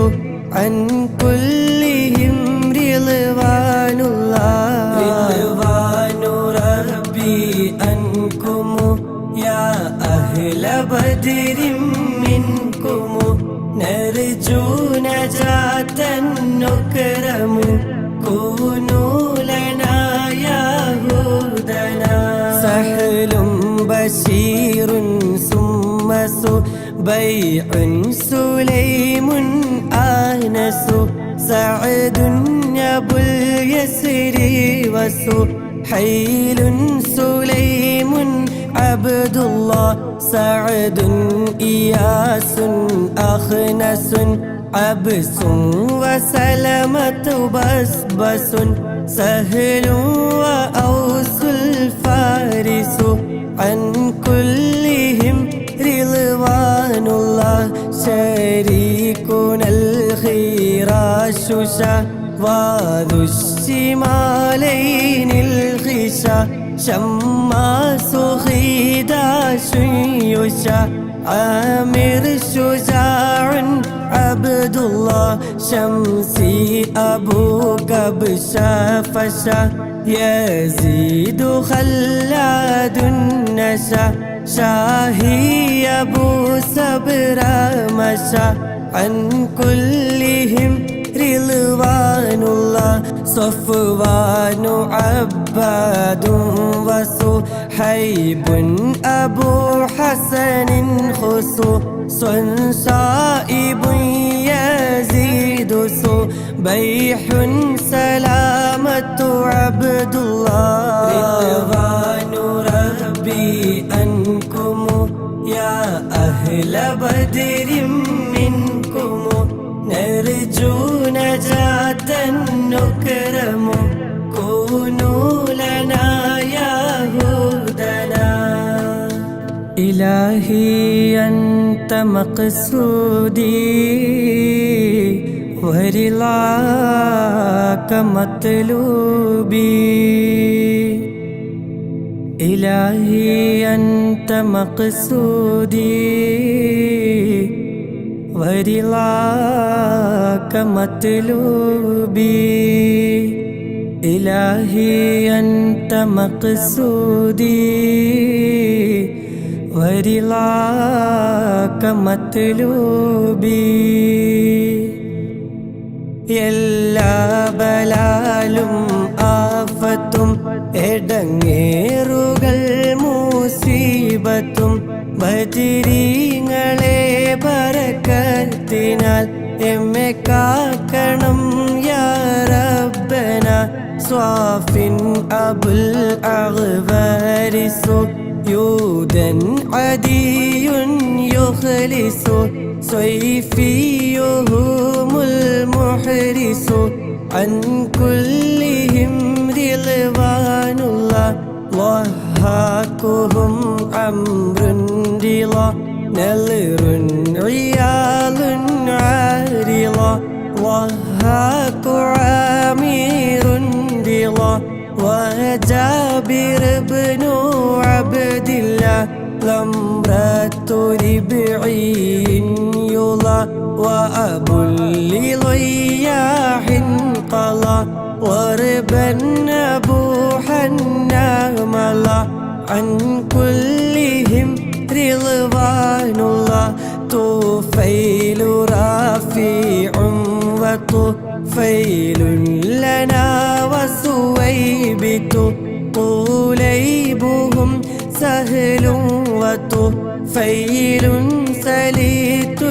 عن كلهم رضوان الله رضوان ربي أنكم يا أهل بدر منكم نرجو نجاة نكرم كونوا لنا يهودنا سهل بشير ثم بيع سليم آنس سعد أبو اليسر وسحيل سليم عبد الله سعد إياس أخنس عبس وسلمة بسبس سهل وأوس الفارس عن كلهم رضوان الله شريكنا الخراش وذو الشمالين الخشا شماس خداش يشا عامر شجاع عبد الله شمسي أبو كبشا فشا يزيد خلاد النشا شاهي أبو سبر مشا عن كلهم رضوان الله صفوان عباد وصحيب أبو حسن خسو صائب يزيد بيح سلامة عبد الله رضوان ربي أنكم يا أهل بدر منكم نرجو نجاة نكرم كونوا لنا يهودنا إلهي أنت مقصودي ورضاك مطلوبي إلهي أنت مقصودي ورضاك مطلوبي إلهي أنت مقصودي ورضاك مطلوبي എല്ലാ ബലാലും ആഫത്തും എടങ്ങേറുകൾ മുസീബത്തും ബദിരീങ്ങളെ ബറക്കത്തിനാൽ എമ്മെ കാക്കണം യാ റബ്ബന സ്വാഫിൻ അബുൽ അഗ്വാരിസു يودا عدي يخلص صيفيهم المحرس عن كلهم رضوان الله ضحاكهم عمر رضا نلر عيال عارضة ضحاك عامر رضا وجابر بن عبد الله لمرة ربعي يلا وأبو لضياح قضى وربا أبو حناملا عن كلهم رضوان الله طفيل رافع وطفيل لنا وسويبت طليبهم سهل وطفيل سليت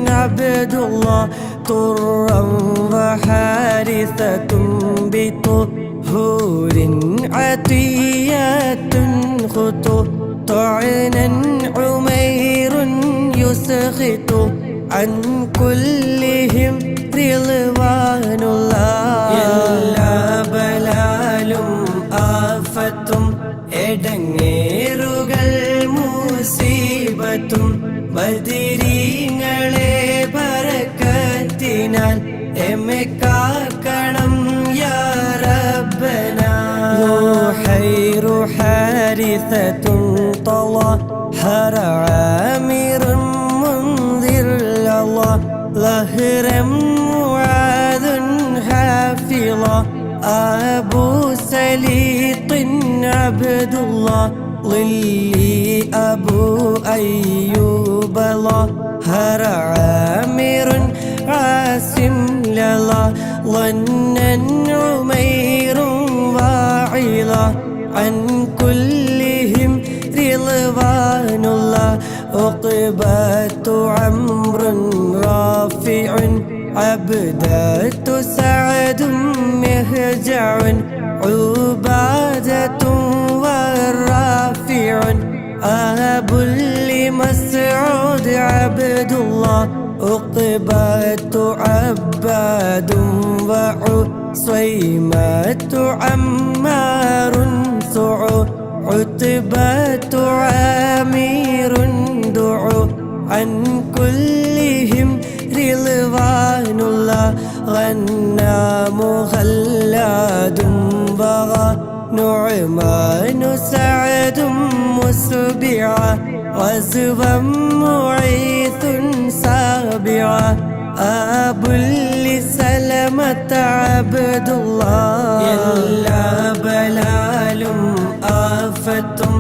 عبد الله طرا وحارثة بطهور عطيات خطو طعنا عمير يسخط عن كلهم رضوان الله എല്ലാ ബലാലും ആഫത്തും എടങ്ങേറുകൾ മുസീബത്തും ബദരീങ്ങളെ ബറക്കത്തിനാൽ എമ്മെ കാക്കണം യാ റബ്ബന റുഹൈറ ഹാരിസത്തുൻ طلحر عامر منذر الله ظهرا معاذ حافظا أبو سليط عبد الله ظلي أبو أيوب ظهر عامر عاصم للا ظنا عمير واعظا عن كلهم رضوان الله عقبة عمر رافع عبدة سعد مهجع عبادة والرافع أبو لمسعود عبد الله عقبة عباد وعصيمة عمار سعو عتبة عامر دعو عن كلهم رضوان الله غنام خلاد بغى نعمان سعد مسبعا غزوا معيث سابعا أبو لسلمة عبد الله എല്ലാ ബലാലും ആഫത്തും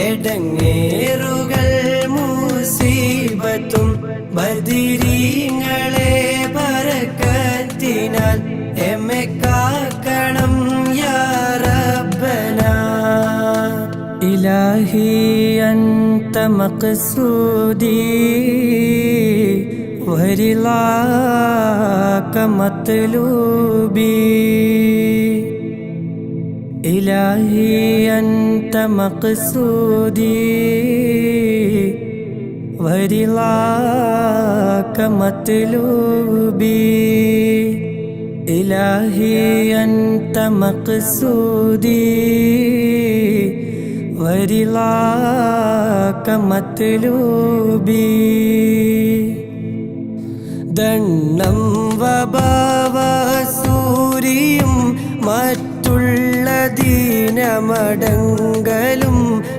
എടങ്ങേറുകൾ മുസീബത്തും ബദരീങ്ങളെ ബറക്കത്തിനാൽ എമ്മെ കാക്കണം യാ റബ്ബന ഇലാഹി അൻത മഖ്സൂദി ورضاك مطلوبي إلهي أنت مقصودي ورضاك مطلوبي إلهي أنت مقصودي ورضاك مطلوبي ദണ്ണം വബാവസൂരിയും മറ്റുള്ള ദീനമടങ്കലും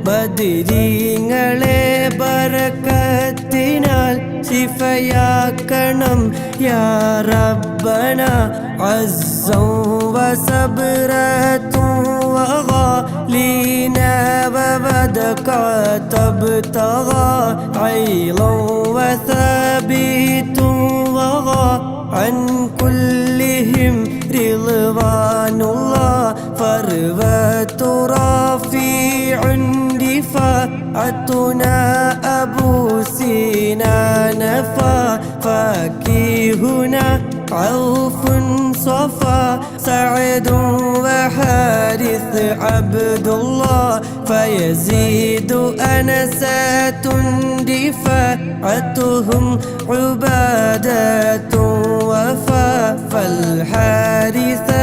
ബദരീങ്ങളെ ബറക്കത്തിനാൽ ശിഫയാക്കണം യാ റബ്ബന അസ്സം വസബ്റത്തും വഗാലീന വവദക തബ്തഗാ ഐളൻ വസബീത്തും عن كلهم رضوان الله فروة رافع دفاعتنا أبو سنان فاكهنا عوف صفا سعد وحارث عبد الله فيزيد أنسات رفعتهم عبادة وفا فالحارثة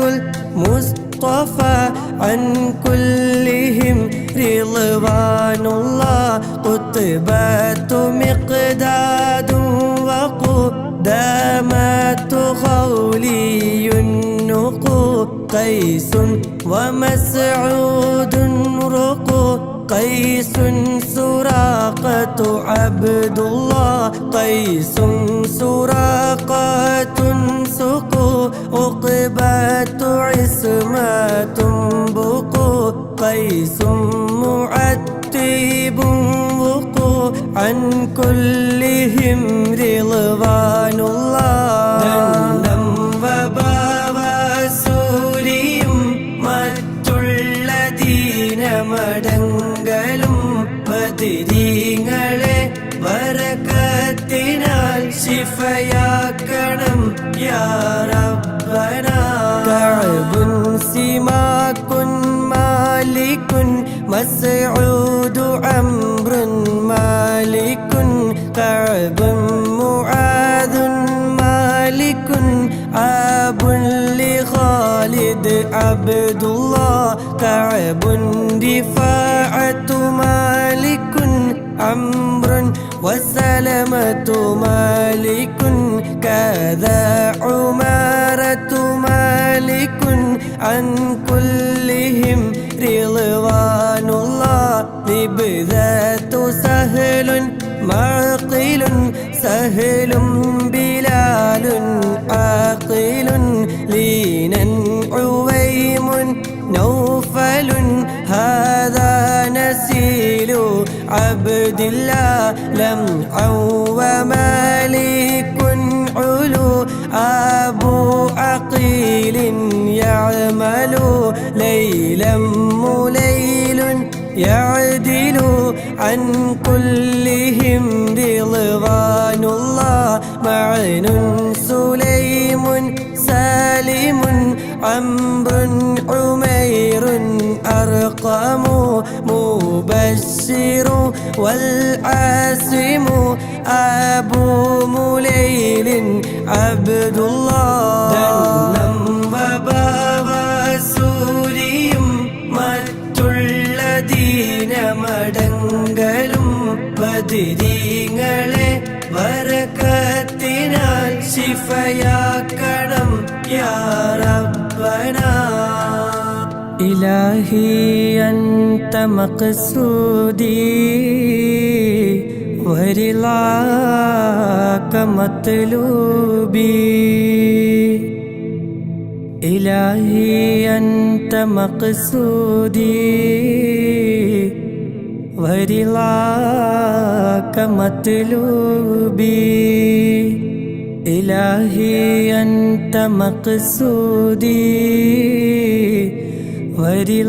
المصطفى عن كلهم رضوان الله قطبات مقداد وقدامات خولي النقو قيس ومسعود رقو قيس سراقة عبد الله قيس سراقة سقو عقبة عصمة بقو قيس معتب وقو عن كلهم رضوان الله ദണ്ഡം വബാവസൂരിയും മറ്റുള്ള ദീനമടങ്കലും ബദരീങ്ങളെ ബറകത്തിനാൽ ശിഫയാക്കണം യാ റബ്ബന കഅബുൻ സിമാകുൻ മാലികുൻ മസ്ഊദ് അംറുൻ മാലികുൻ കഅബുൻ മുആദുൻ മാലികുൻ ആബുൻ لخالد عبد الله كعب رفاعة مالك عمرو وسلمة مالك كذا عمارة مالك عن كلهم رضوان الله لبذات سهل معقل سهل بلال عاقل لينا عويم نوفل هذا نسيل عبد الله لمعا ومالك علو أبو عقيل يعمل ليلا مليل يعدل عن كلهم رضوان الله معن سليم سالم عمرو عمير أرقم مبشر والعاصم أبو مليل عبد الله ദണ്ഡം വബാവസൂരിയും മറ്റുള്ള ദീനമടങ്കലും ബദരീങ്ങളെ ബറകത്തിനാൽ ശിഫയാക്കണം യാ റബ്ബന ഇലാഹി അൻത മഖ്സൂദി വരിളാക മത്ലൂബി ഇലാഹി അൻത മഖ്സൂദി വരിളാക മത്ലൂബി ഇലാഹി അൻത മഖ്സൂദി വരിളാക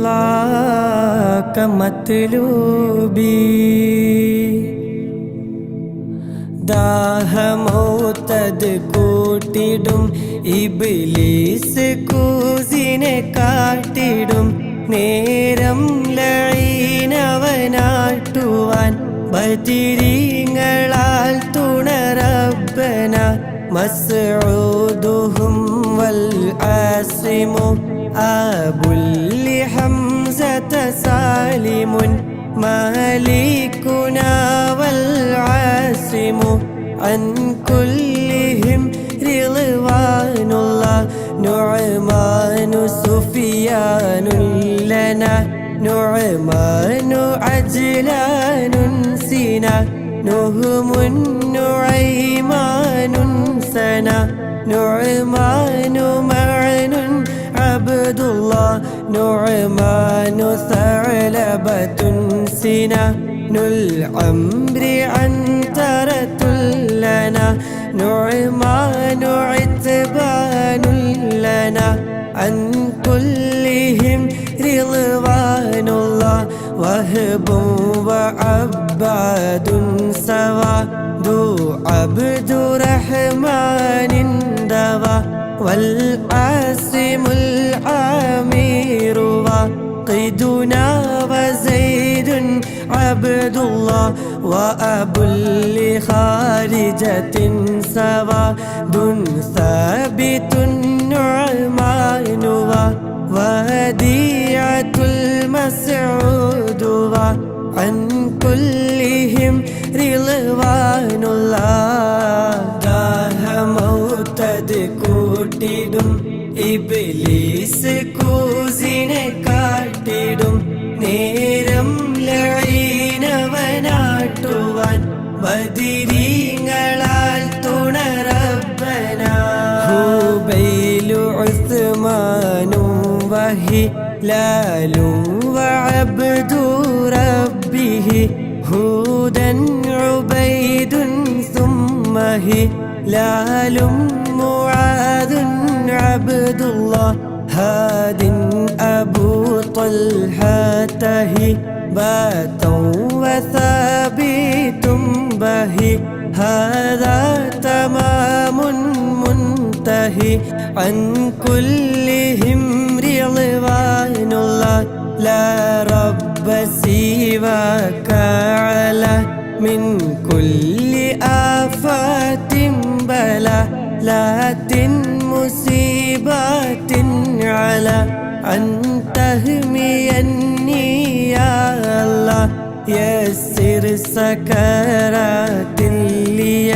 മത്ലൂബി ദാഹമൗതത് കൂട്ടിടും ഇബ്ലീസ് കൂസിനെ കാട്ടിടും നേരം ലഈനവനാട്ടുവാൻ ബദരീങ്ങളാൽ തുണറബ്ബന മസ്ഊദുഹും വൽ ആസിമു അബുൽ ഹംസത സാലിമുൻ മാലികുനാ വൽ ആസിമു അൻ കുല്ലിഹിം റിളവാനുല്ലാ നുഅ്മാനു സുഫിയാനുൻ ലനാ നുഅ്മാനു അജ്ലാനുൻ സിനാ നുഹ്മുൻ നുഐമാനുൻ സനാ നുഅ്മാനു മഅനുൻ അബ്ദുല്ലാ നുഅ്മാനു സഅലബത്തുൻ സിനാ നുൽ അംരി അൻതറത്തുൽ ലനാ നുഅ്മാനു ഇത്ബാനുൽ ലനാ അൻ കുല്ലിഹിം റിളവാനുല്ലാ വഹബു വഅബ്ബാദുൻ സവാ ദു അബ്ദു റഹ്മാനിൻ ദവാ വൽ ആസിമുൽ ആമീറു قيدنا وزيد عبد الله وأبو لخارجة سواد ثابت النعمان ووديعة المسعود وعن كلهم رضوان الله ദാഹമൗത്തത് കൂട്ടിടും ഇബ്ലീസ് കൂസിനെ കാട്ടിടും നേരം ലഈനവനാട്ടുവാൻ ബദിരീങ്ങളാൽ തുണറബ്ബന ഹുബൈലു ഉസ്മാനും വഹിലാലും വഅബ്ദു റബ്ബിഹി ഹൂദൻ ഉബൈദുൻ ثم هلال معاذ عبد الله هاد أبو طلحة هبات وثابت به هذا تمام منتهي عن كلهم رضوان الله لا رب سواك على من كل آفات بلاءات مصيبات على أن تهميني يا الله يسر سكرات لي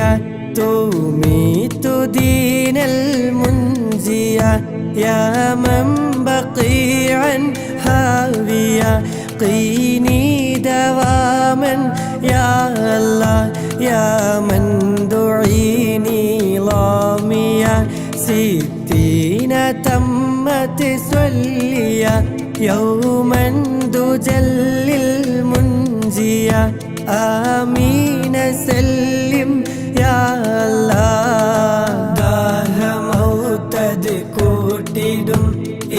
تميت دين المنزية يا من بقيعا هاوية قيني دواما يا الله يا من دعيني ضامية 60 تمت سلية يوما دجل المنزية آمين سلم يا الله ദാഹമൗത്തത് കൂട്ടിടും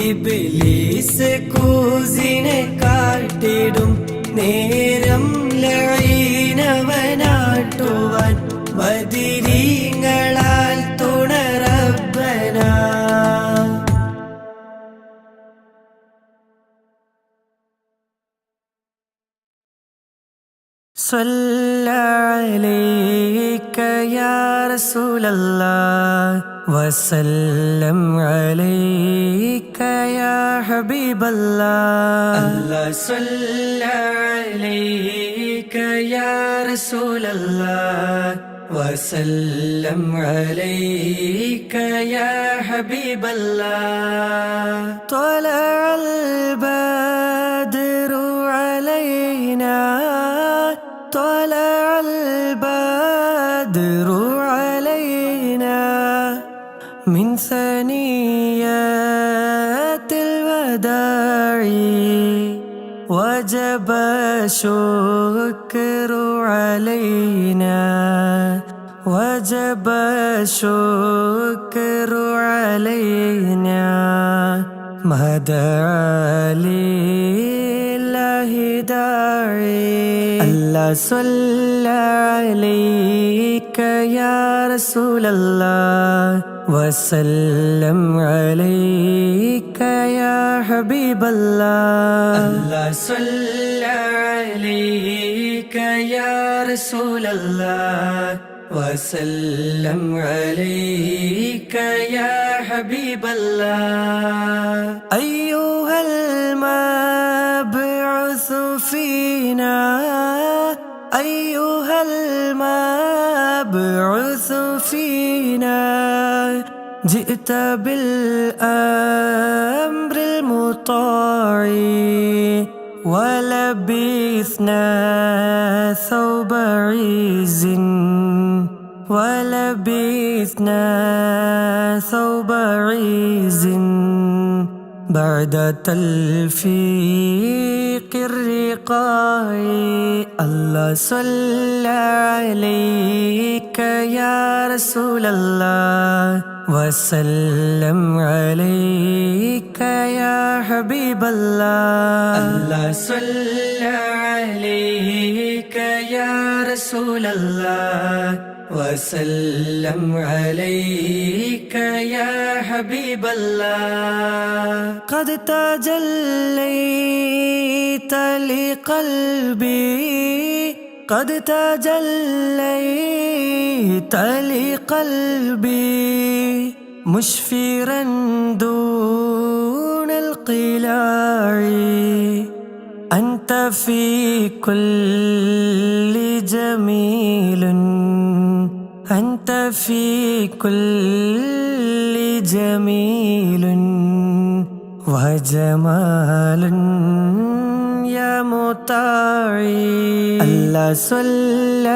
ഇബ്ലീസ് കൂസിനെ കാട്ടിടും നേരം ലഈനവനാട്ടുവാൻ ബദിരീങ്ങളാൽ തുണറബ്ബന صلى عليك يا رسول الله وسلم عليك يا حبيب الله الله صلى عليك يا رسول الله وسلم عليك يا حبيب الله طلع البدر علينا طلع البدر علينا من ثنيات الوداع وجب الشكر علينا وجب الشكر علينا ما دعا لله داعي الله صلى عليك يا رسول الله وسلم عليك يا حبيب الله الله صلى عليك يا رسول الله وسلم عليك يا حبيب الله أيها المبعوث فينا أيها المبعوث فينا جئت بالأمر المطاع ولبثنا ثوب عز ولبثنا ثوب عز بعد تلفيق الرقاع الله صلى عليك يا رسول الله وسلم عليك يا حبيب الله الله صلى عليك يا رسول الله وسلم عليك يا حبيب الله قد تجليت لقلبي قد تجليت لقلبي مشفرا دون القلاع أنت في كل جميل أنت في كل جميل وجمال يا مطاعي الله صلى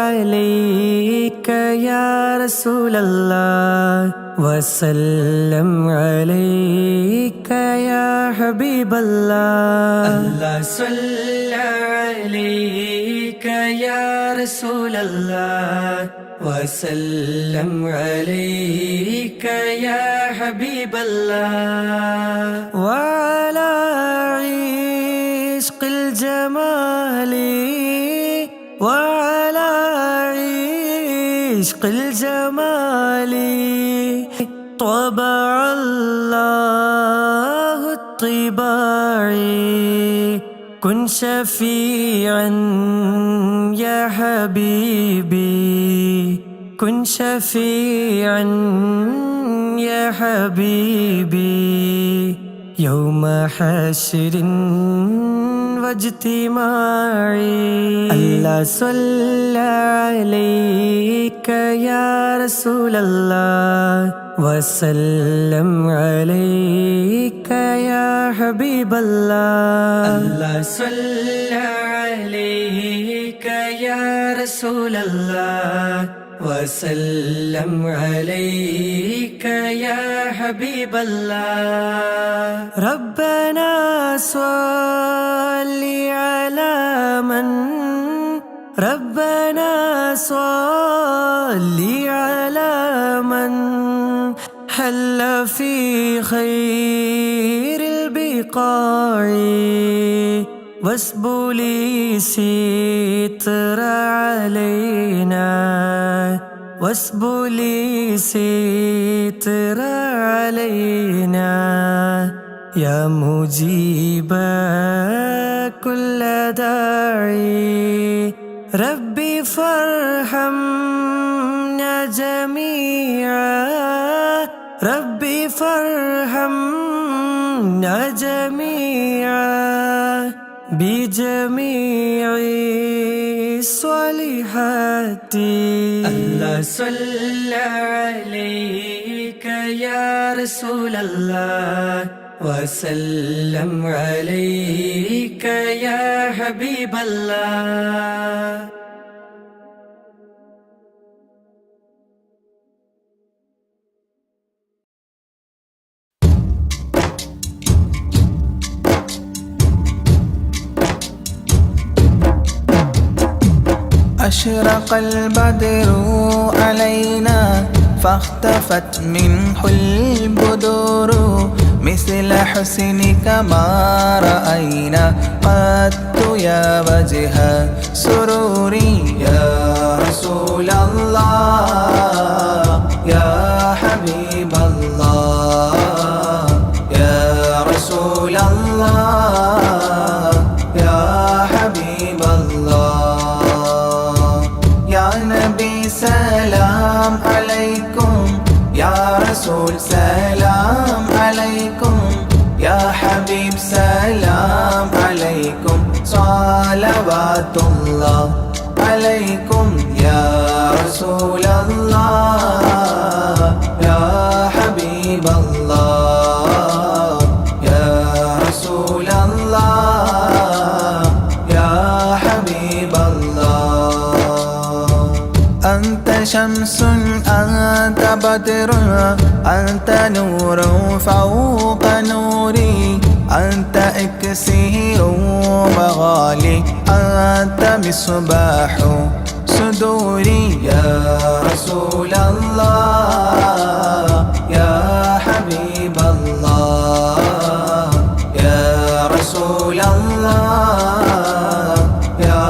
عليك يا رسول الله وسلم عليك يا حبيب الله الله صلى عليك يا رسول الله وسلم عليك يا حبيب الله وعلى عشق الجمال وعلى عشق الجمال طبع الله الطباع كن شفيعا يا حبيبي كن شفيعا يا حبيبي يوم حشر واجتماع الله صلى عليك يا رسول الله وسلم عليك يا حبيب الله الله صلى عليك يا رسول الله وسلم عليك يا حبيب الله ربنا صل على من ربنا صل على من حل في خير البقاع واسبلي ستر علينا واسبلي ستر علينا يا مجيب كل داعي ربي فارحمنا جميعا ربي فارحمنا جميعا بجميع الصالحات الله صلى عليك يا رسول الله وسلم عليك يا حبيب الله أشرق البدر علينا فاختفت منه البدور مثل حسنك ما رأينا قط يا وجه سروري يا رسول الله يا حبيب الله يا رسول الله يا حبيب الله يا نبي سلام عليكم يا رسول سلام عليكم يا حبيب سلام عليكم صلوات الله عليكم يا رسول الله يا حبيب الله يا رسول الله يا حبيب الله أنت شمس أنت بدر أنت نور فوق نوري أنت إكسير مغالي أنت مصباح صدوري يا رسول الله يا حبيب الله يا رسول الله يا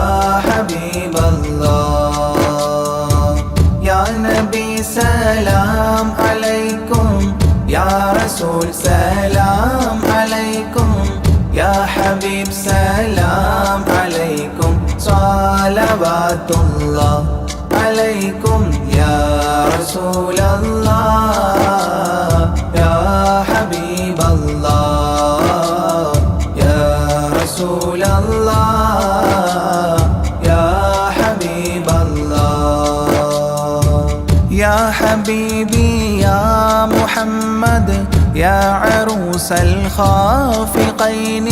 حبيب الله رسول سلام عليكم يا حبيب سلام عليكم صلوات الله عليكم يا رسول الله يا حبيب الله يا رسول الله يا حبيب الله يا حبيبي يا محمد يا عروس الخافقين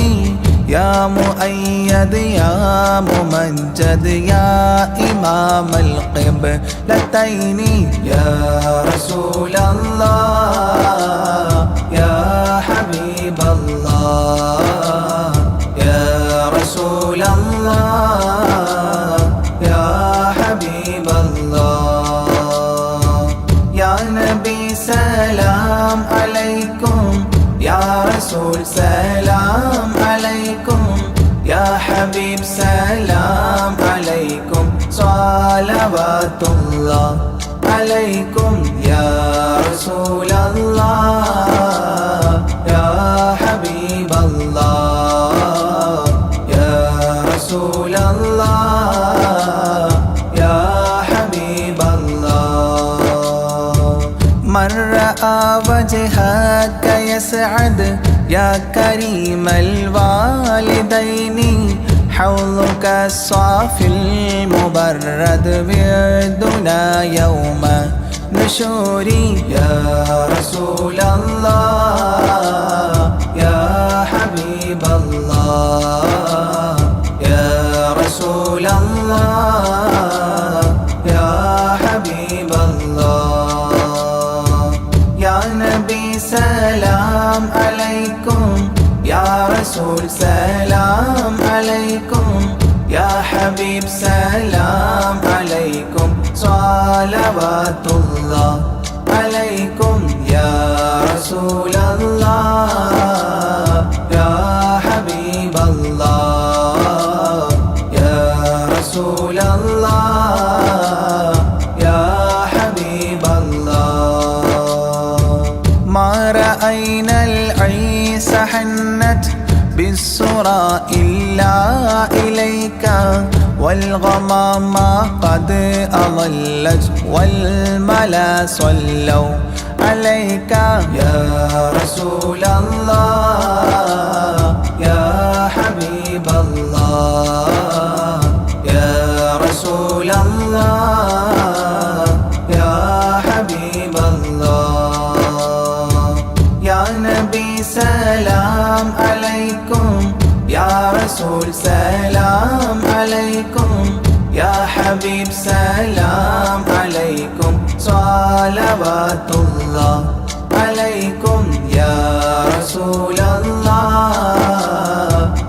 يا مؤيد يا ممجد يا إمام القبلتين يا رسول الله يا حبيب الله يا رسول الله يا حبيب الله يا نبي سلام عليكم يا رسول سلام عليكم يا حبيب سلام عليكم صلوات الله عليكم يا رسول الله يا حبيب الله يا رسول الله يا حبيب الله من رأى وجهك يسعد يا كريم الوالدين حوضك الصافي المبرد بيدنا يوم نشوري يا رسول الله يا حبيب الله يا رسول الله يا حبيب الله يا نبي سلام عليكم يا رسول سلام عليكم يا حبيب سلام عليكم صلوات الله عليكم يا رسول الله يا حبيب الله يا رسول الله يا حبيب الله ما رأينا العيس حنت بالسرى إلا إليك والغمام قد أظلت والملا صلوا عليك يا رسول الله يا حبيب الله يا رسول الله يا حبيب الله يا نبي سلام عليكم يا رسول سلام عليكم يا حبيب سلام عليكم صلوات الله عليكم يا رسول الله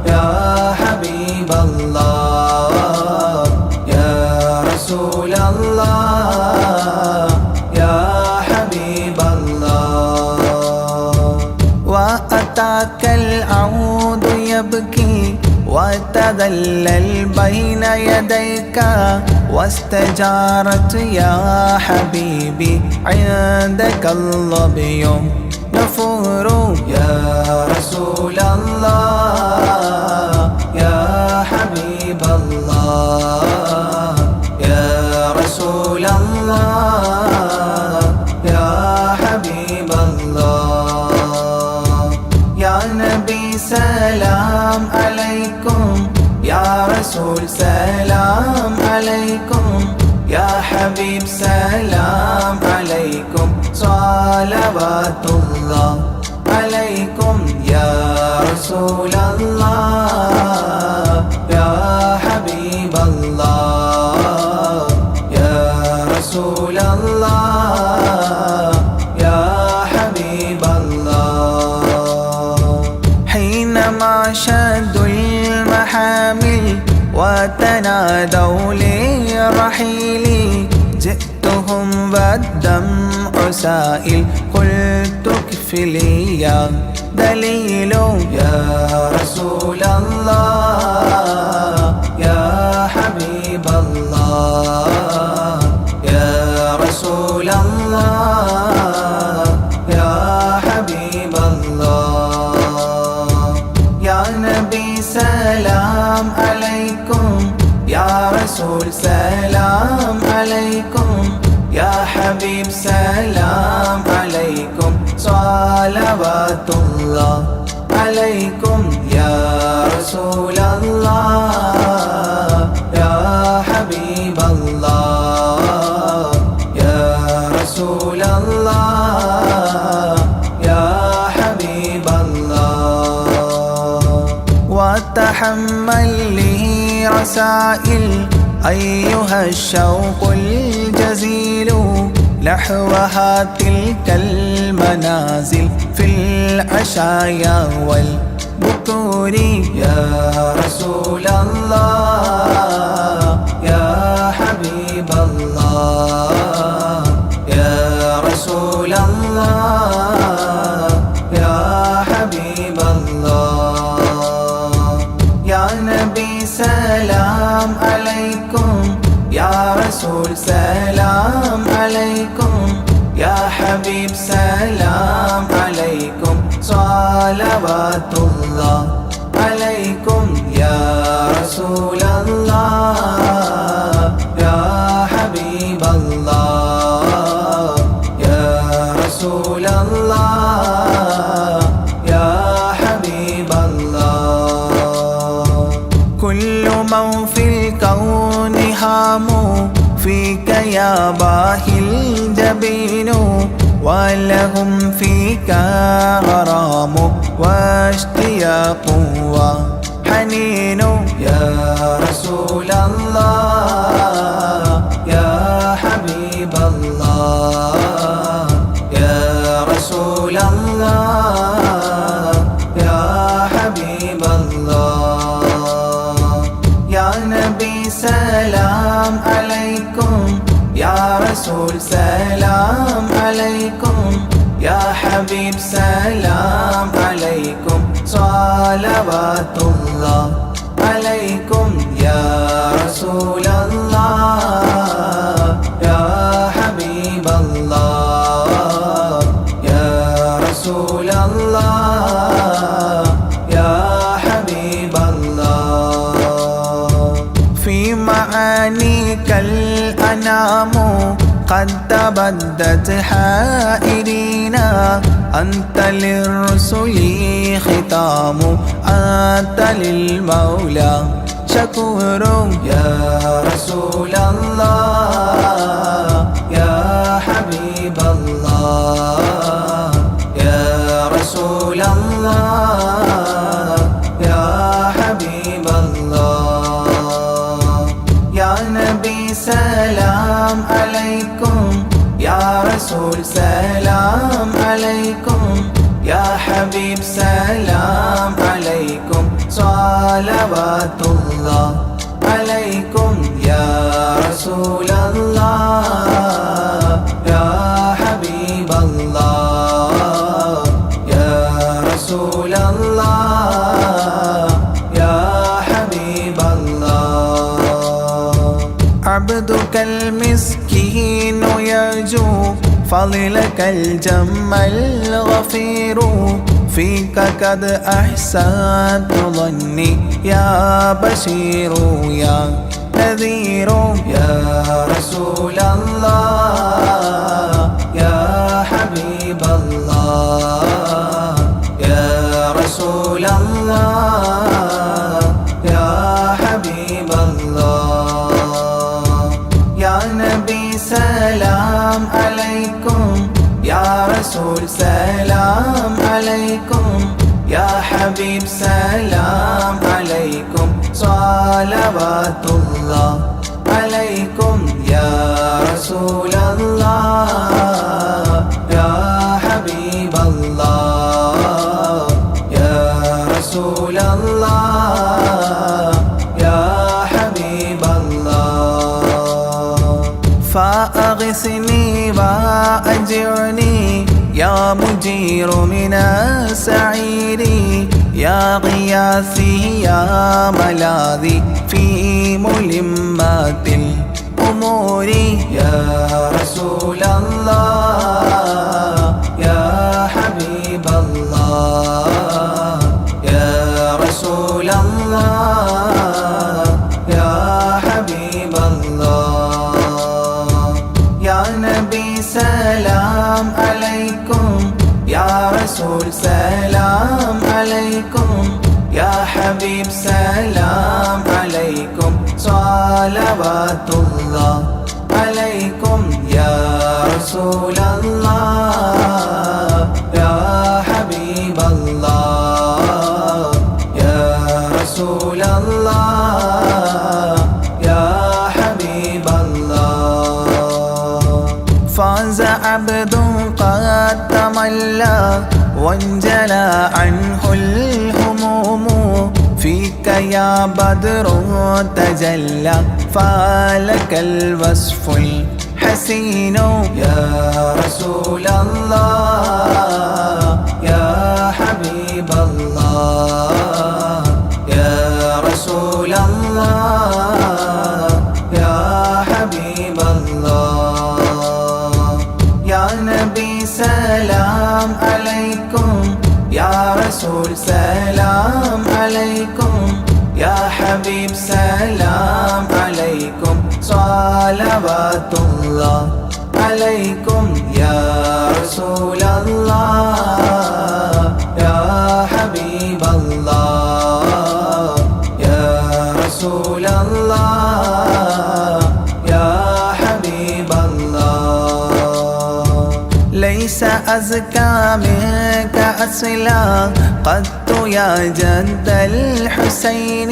يا حبيب الله يا رسول الله يا حبيب الله وأتاك العود يبكي وتذلل بين يديك واستجارت يا حبيبي عندك الظبي نفور يا رسول الله يا حبيب الله يا رسول الله يا حبيب الله يا نبي سلام عليكم يا رسول سلام عليكم يا حبيب سلام عليكم صلوات الله عليكم يا رسول الله يا حبيب الله يا رسول الله يا حبيب الله حينما شدوا المحامل وتنادوا لرحيلي جئتهم والدمع سائل قلت اكفلي يا دليل يا رسول الله يا حبيب الله يا رسول الله يا حبيب رسول سلام عليكم يا حبيب سلام عليكم صلوات الله عليكم يا رسول الله يا حبيب الله يا رسول الله يا حبيب الله وتحمل لي رسائل أيها الشوق الجزيل نحوها تلك المنازل في العشايا والبكور يا رسول الله يا حبيب الله يا رسول الله يا حبيب الله يا نبي سلام عليكم يا رسول سلام عليكم يا حبيب سلام عليكم صلوات الله عليكم يا رسول الله يا حبيب الله يا رسول الله يا حبيب الله كل من في الكون هاموا فيك يا باهي الجبين ولهم فيك غرام واشتياق وحنين يا رسول الله يا حبيب الله يا رسول الله يا حبيب الله يا نبي سلام عليكم يا رسول سلام عليكم يا حبيب سلام عليكم صلوات الله عليكم يا رسول الله يا حبيب الله يا رسول الله يا حبيب الله في معانيك الأنام قد تبدت حائرينا أنت للرسل ختام أنت للمولى شكور يا رسول الله يا حبيب الله يا رسول الله يا حبيب الله يا نبي سلام عليكم يا رسول سلام عليكم يا حبيب سلام عليكم صلوات الله عليكم يا رسول الله يا حبيب الله يا رسول الله يا حبيب الله عبدك المسكين يرجو فضلك الجم الغفير فيك قد أحسنت ظني يا بشير يا نذير يا رسول الله يا حبيب الله يا رسول الله يا حبيب الله يا نبي سلام عليكم يا رسول سلام عليكم يا حبيب سلام عليكم صلوات الله عليكم يا رسول الله يا حبيب الله يا رسول الله يا حبيب الله فأغثني وأجرني يا مجير من السعير يا غياثي يا ملاذي في ملمات الأمور يا رسول الله يا حبيب الله يا رسول الله يا حبيب حبيب سلام عليكم صلوات الله عليكم يا رسول الله يا حبيب الله يا رسول الله يا حبيب الله فاز عبد قد تملى وانجلى عنه الهموم فيك يا بدر تجلى فلك الوصف الحسين يا رسول الله يا حبيب الله يا رسول الله يا حبيب الله يا نبي سلام عليكم يا رسول سلام عليكم يا حبيب سلام عليكم صلوات الله عليكم يا رسول الله يا حبيب الله يا رسول الله يا حبيب الله ليس أزكى منك أصلا قدت يا جد الحسين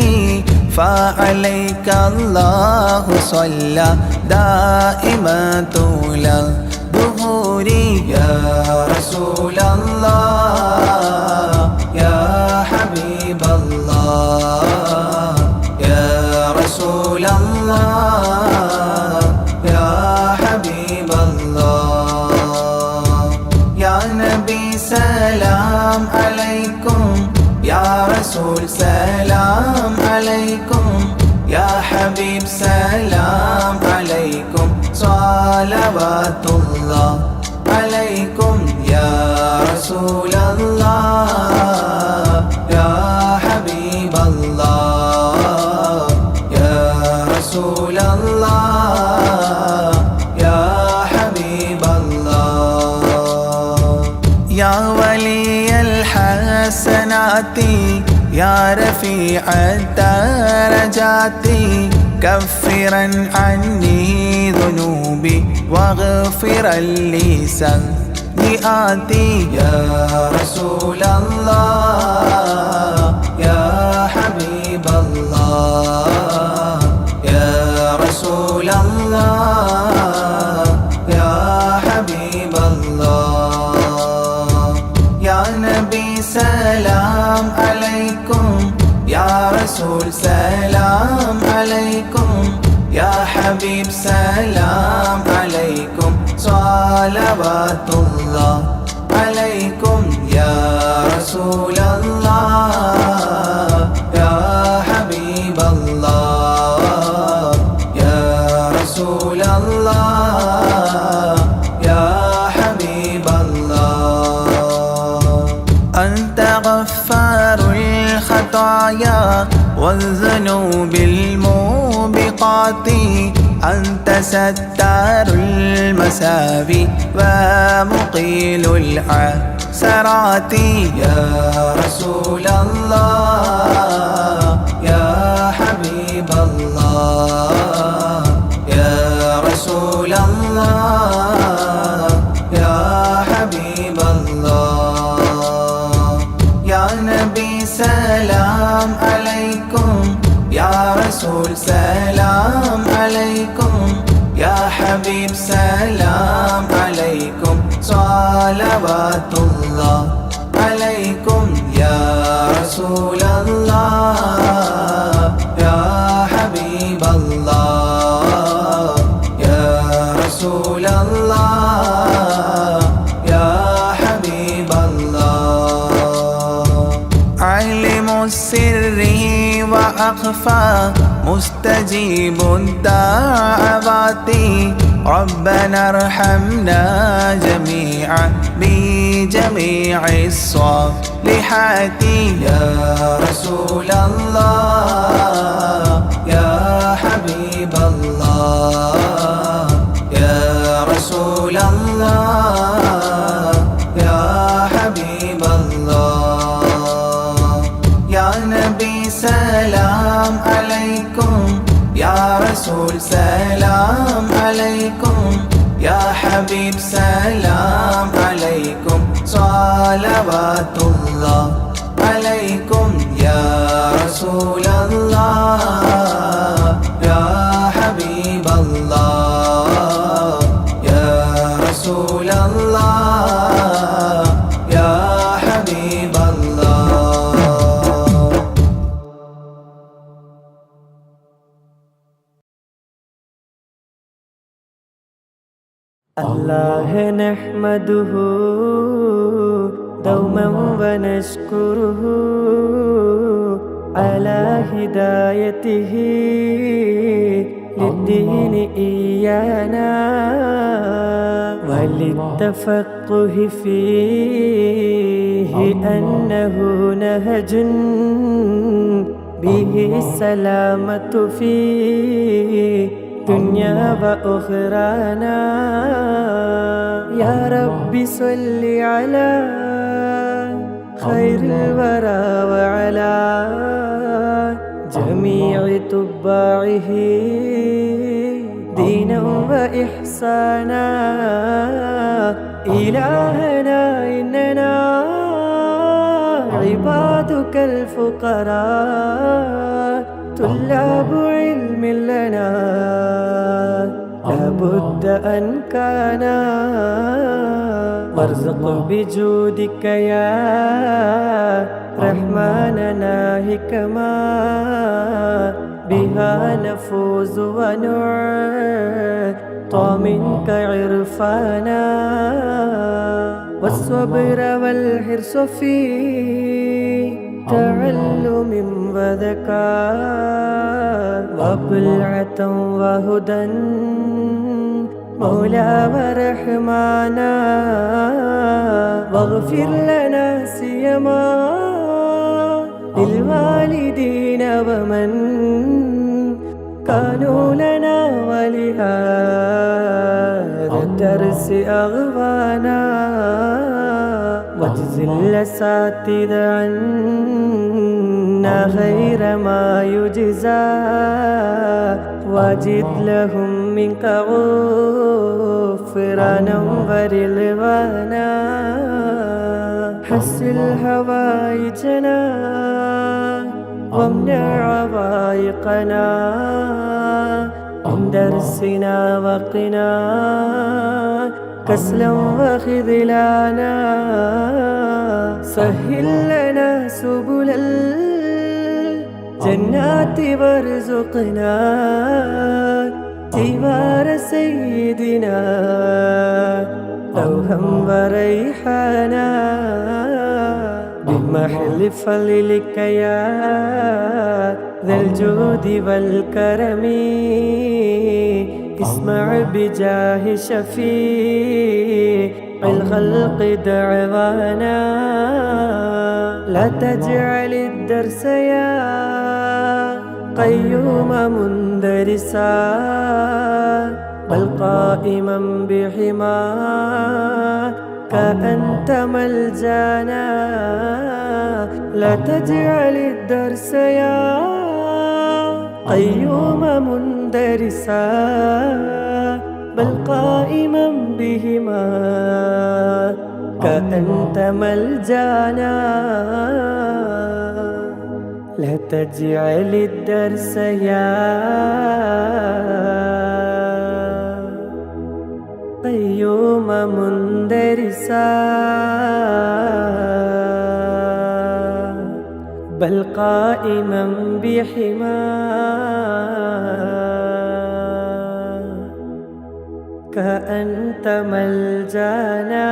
فعليك الله صلى دائما طول الدهور يا رسول الله يا حبيب الله يا رسول الله يا حبيب الله يا نبي سلام عليكم يا رسول سلام عليكم يا حبيب سلام عليكم صلوات الله عليكم يا رسول الله يا حبيب الله يا رسول الله يا حبيب الله يا ولي الحسنات يا رفيع الدرجات كفرا عني ذنوبي واغفرا لي سيئاتي يا رسول الله يا حبيب الله يا رسول الله يا حبيب الله يا نبي سلام عليكم يا رسول سلام عليكم يا حبيب سلام عليكم صلوات الله عليكم يا رسول الله يا حبيب الله يا رسول الله يا حبيب الله أنت غفار الخطايا والذنوب الموبقات أنت ستار المساوي ومقيل العثرات يا رسول الله يا حبيب الله يا رسول الله يا حبيب الله يا نبي سلام عليكم يا رسول سلام عليكم يا حبيب سلام عليكم صلوات الله عليكم يا رسول الله يا حبيب الله يا رسول الله يا حبيب الله علم السر وأخفى مستجيب الدعوات ربنا ارحمنا جميعا بجميع الصالحات يا رسول الله يا حبيب الله يا رسول الله يا حبيب الله يا نبي سلام سلام عليكم يا حبيب سلام عليكم صلوات الله عليكم يا رسول الله يا حبيب الله يا رسول الله يا حبيب الله. الله نحمده دوما ونشكره على هدايته للدين إيانا وللتفقه فيه أنه نهج به السلامة في دنيا وأخرانا. يا رب صل على خير الورى وعلى جميع تباعه دينا وإحسانا. إلهنا إننا عبادك الفقراء طلاب علم لنا لابد أن كان وارزق بجودك يا رحمننا حكما بها نفوز ونعطى منك عرفانا. والصبر والحرص في تعلم وذكاء وبلعة وهدى مولى ورحمانا. واغفر لنا سيما للوالدين ومن كانوا لنا ولهذا الدرس أغوانا. واجزل الأساتذة عنا خير ما يجزى واجد لهم منك غفرانا ورضوانا. حسن هوائجنا وامنع عوائقنا من درسنا وقنا كسلا وخذلانا. سهل لنا سبل الجنات وارزقنا جوار سيدنا روحا وريحانا. بمحل فضلك يا ذا الجود والكرم اسمع بجاه شفيع الخلق دعوانا. لا تجعل الدرس يا قيوم مندرسا بل قائما بحماك أنت ملجانا. لا تجعل الدرس يا قيوم مندرسا بل قائما بهما كأنت ملجانا. لا تجعل الدرس يا قيوم مندرسا بل قائما بحماك أنت ملجانا.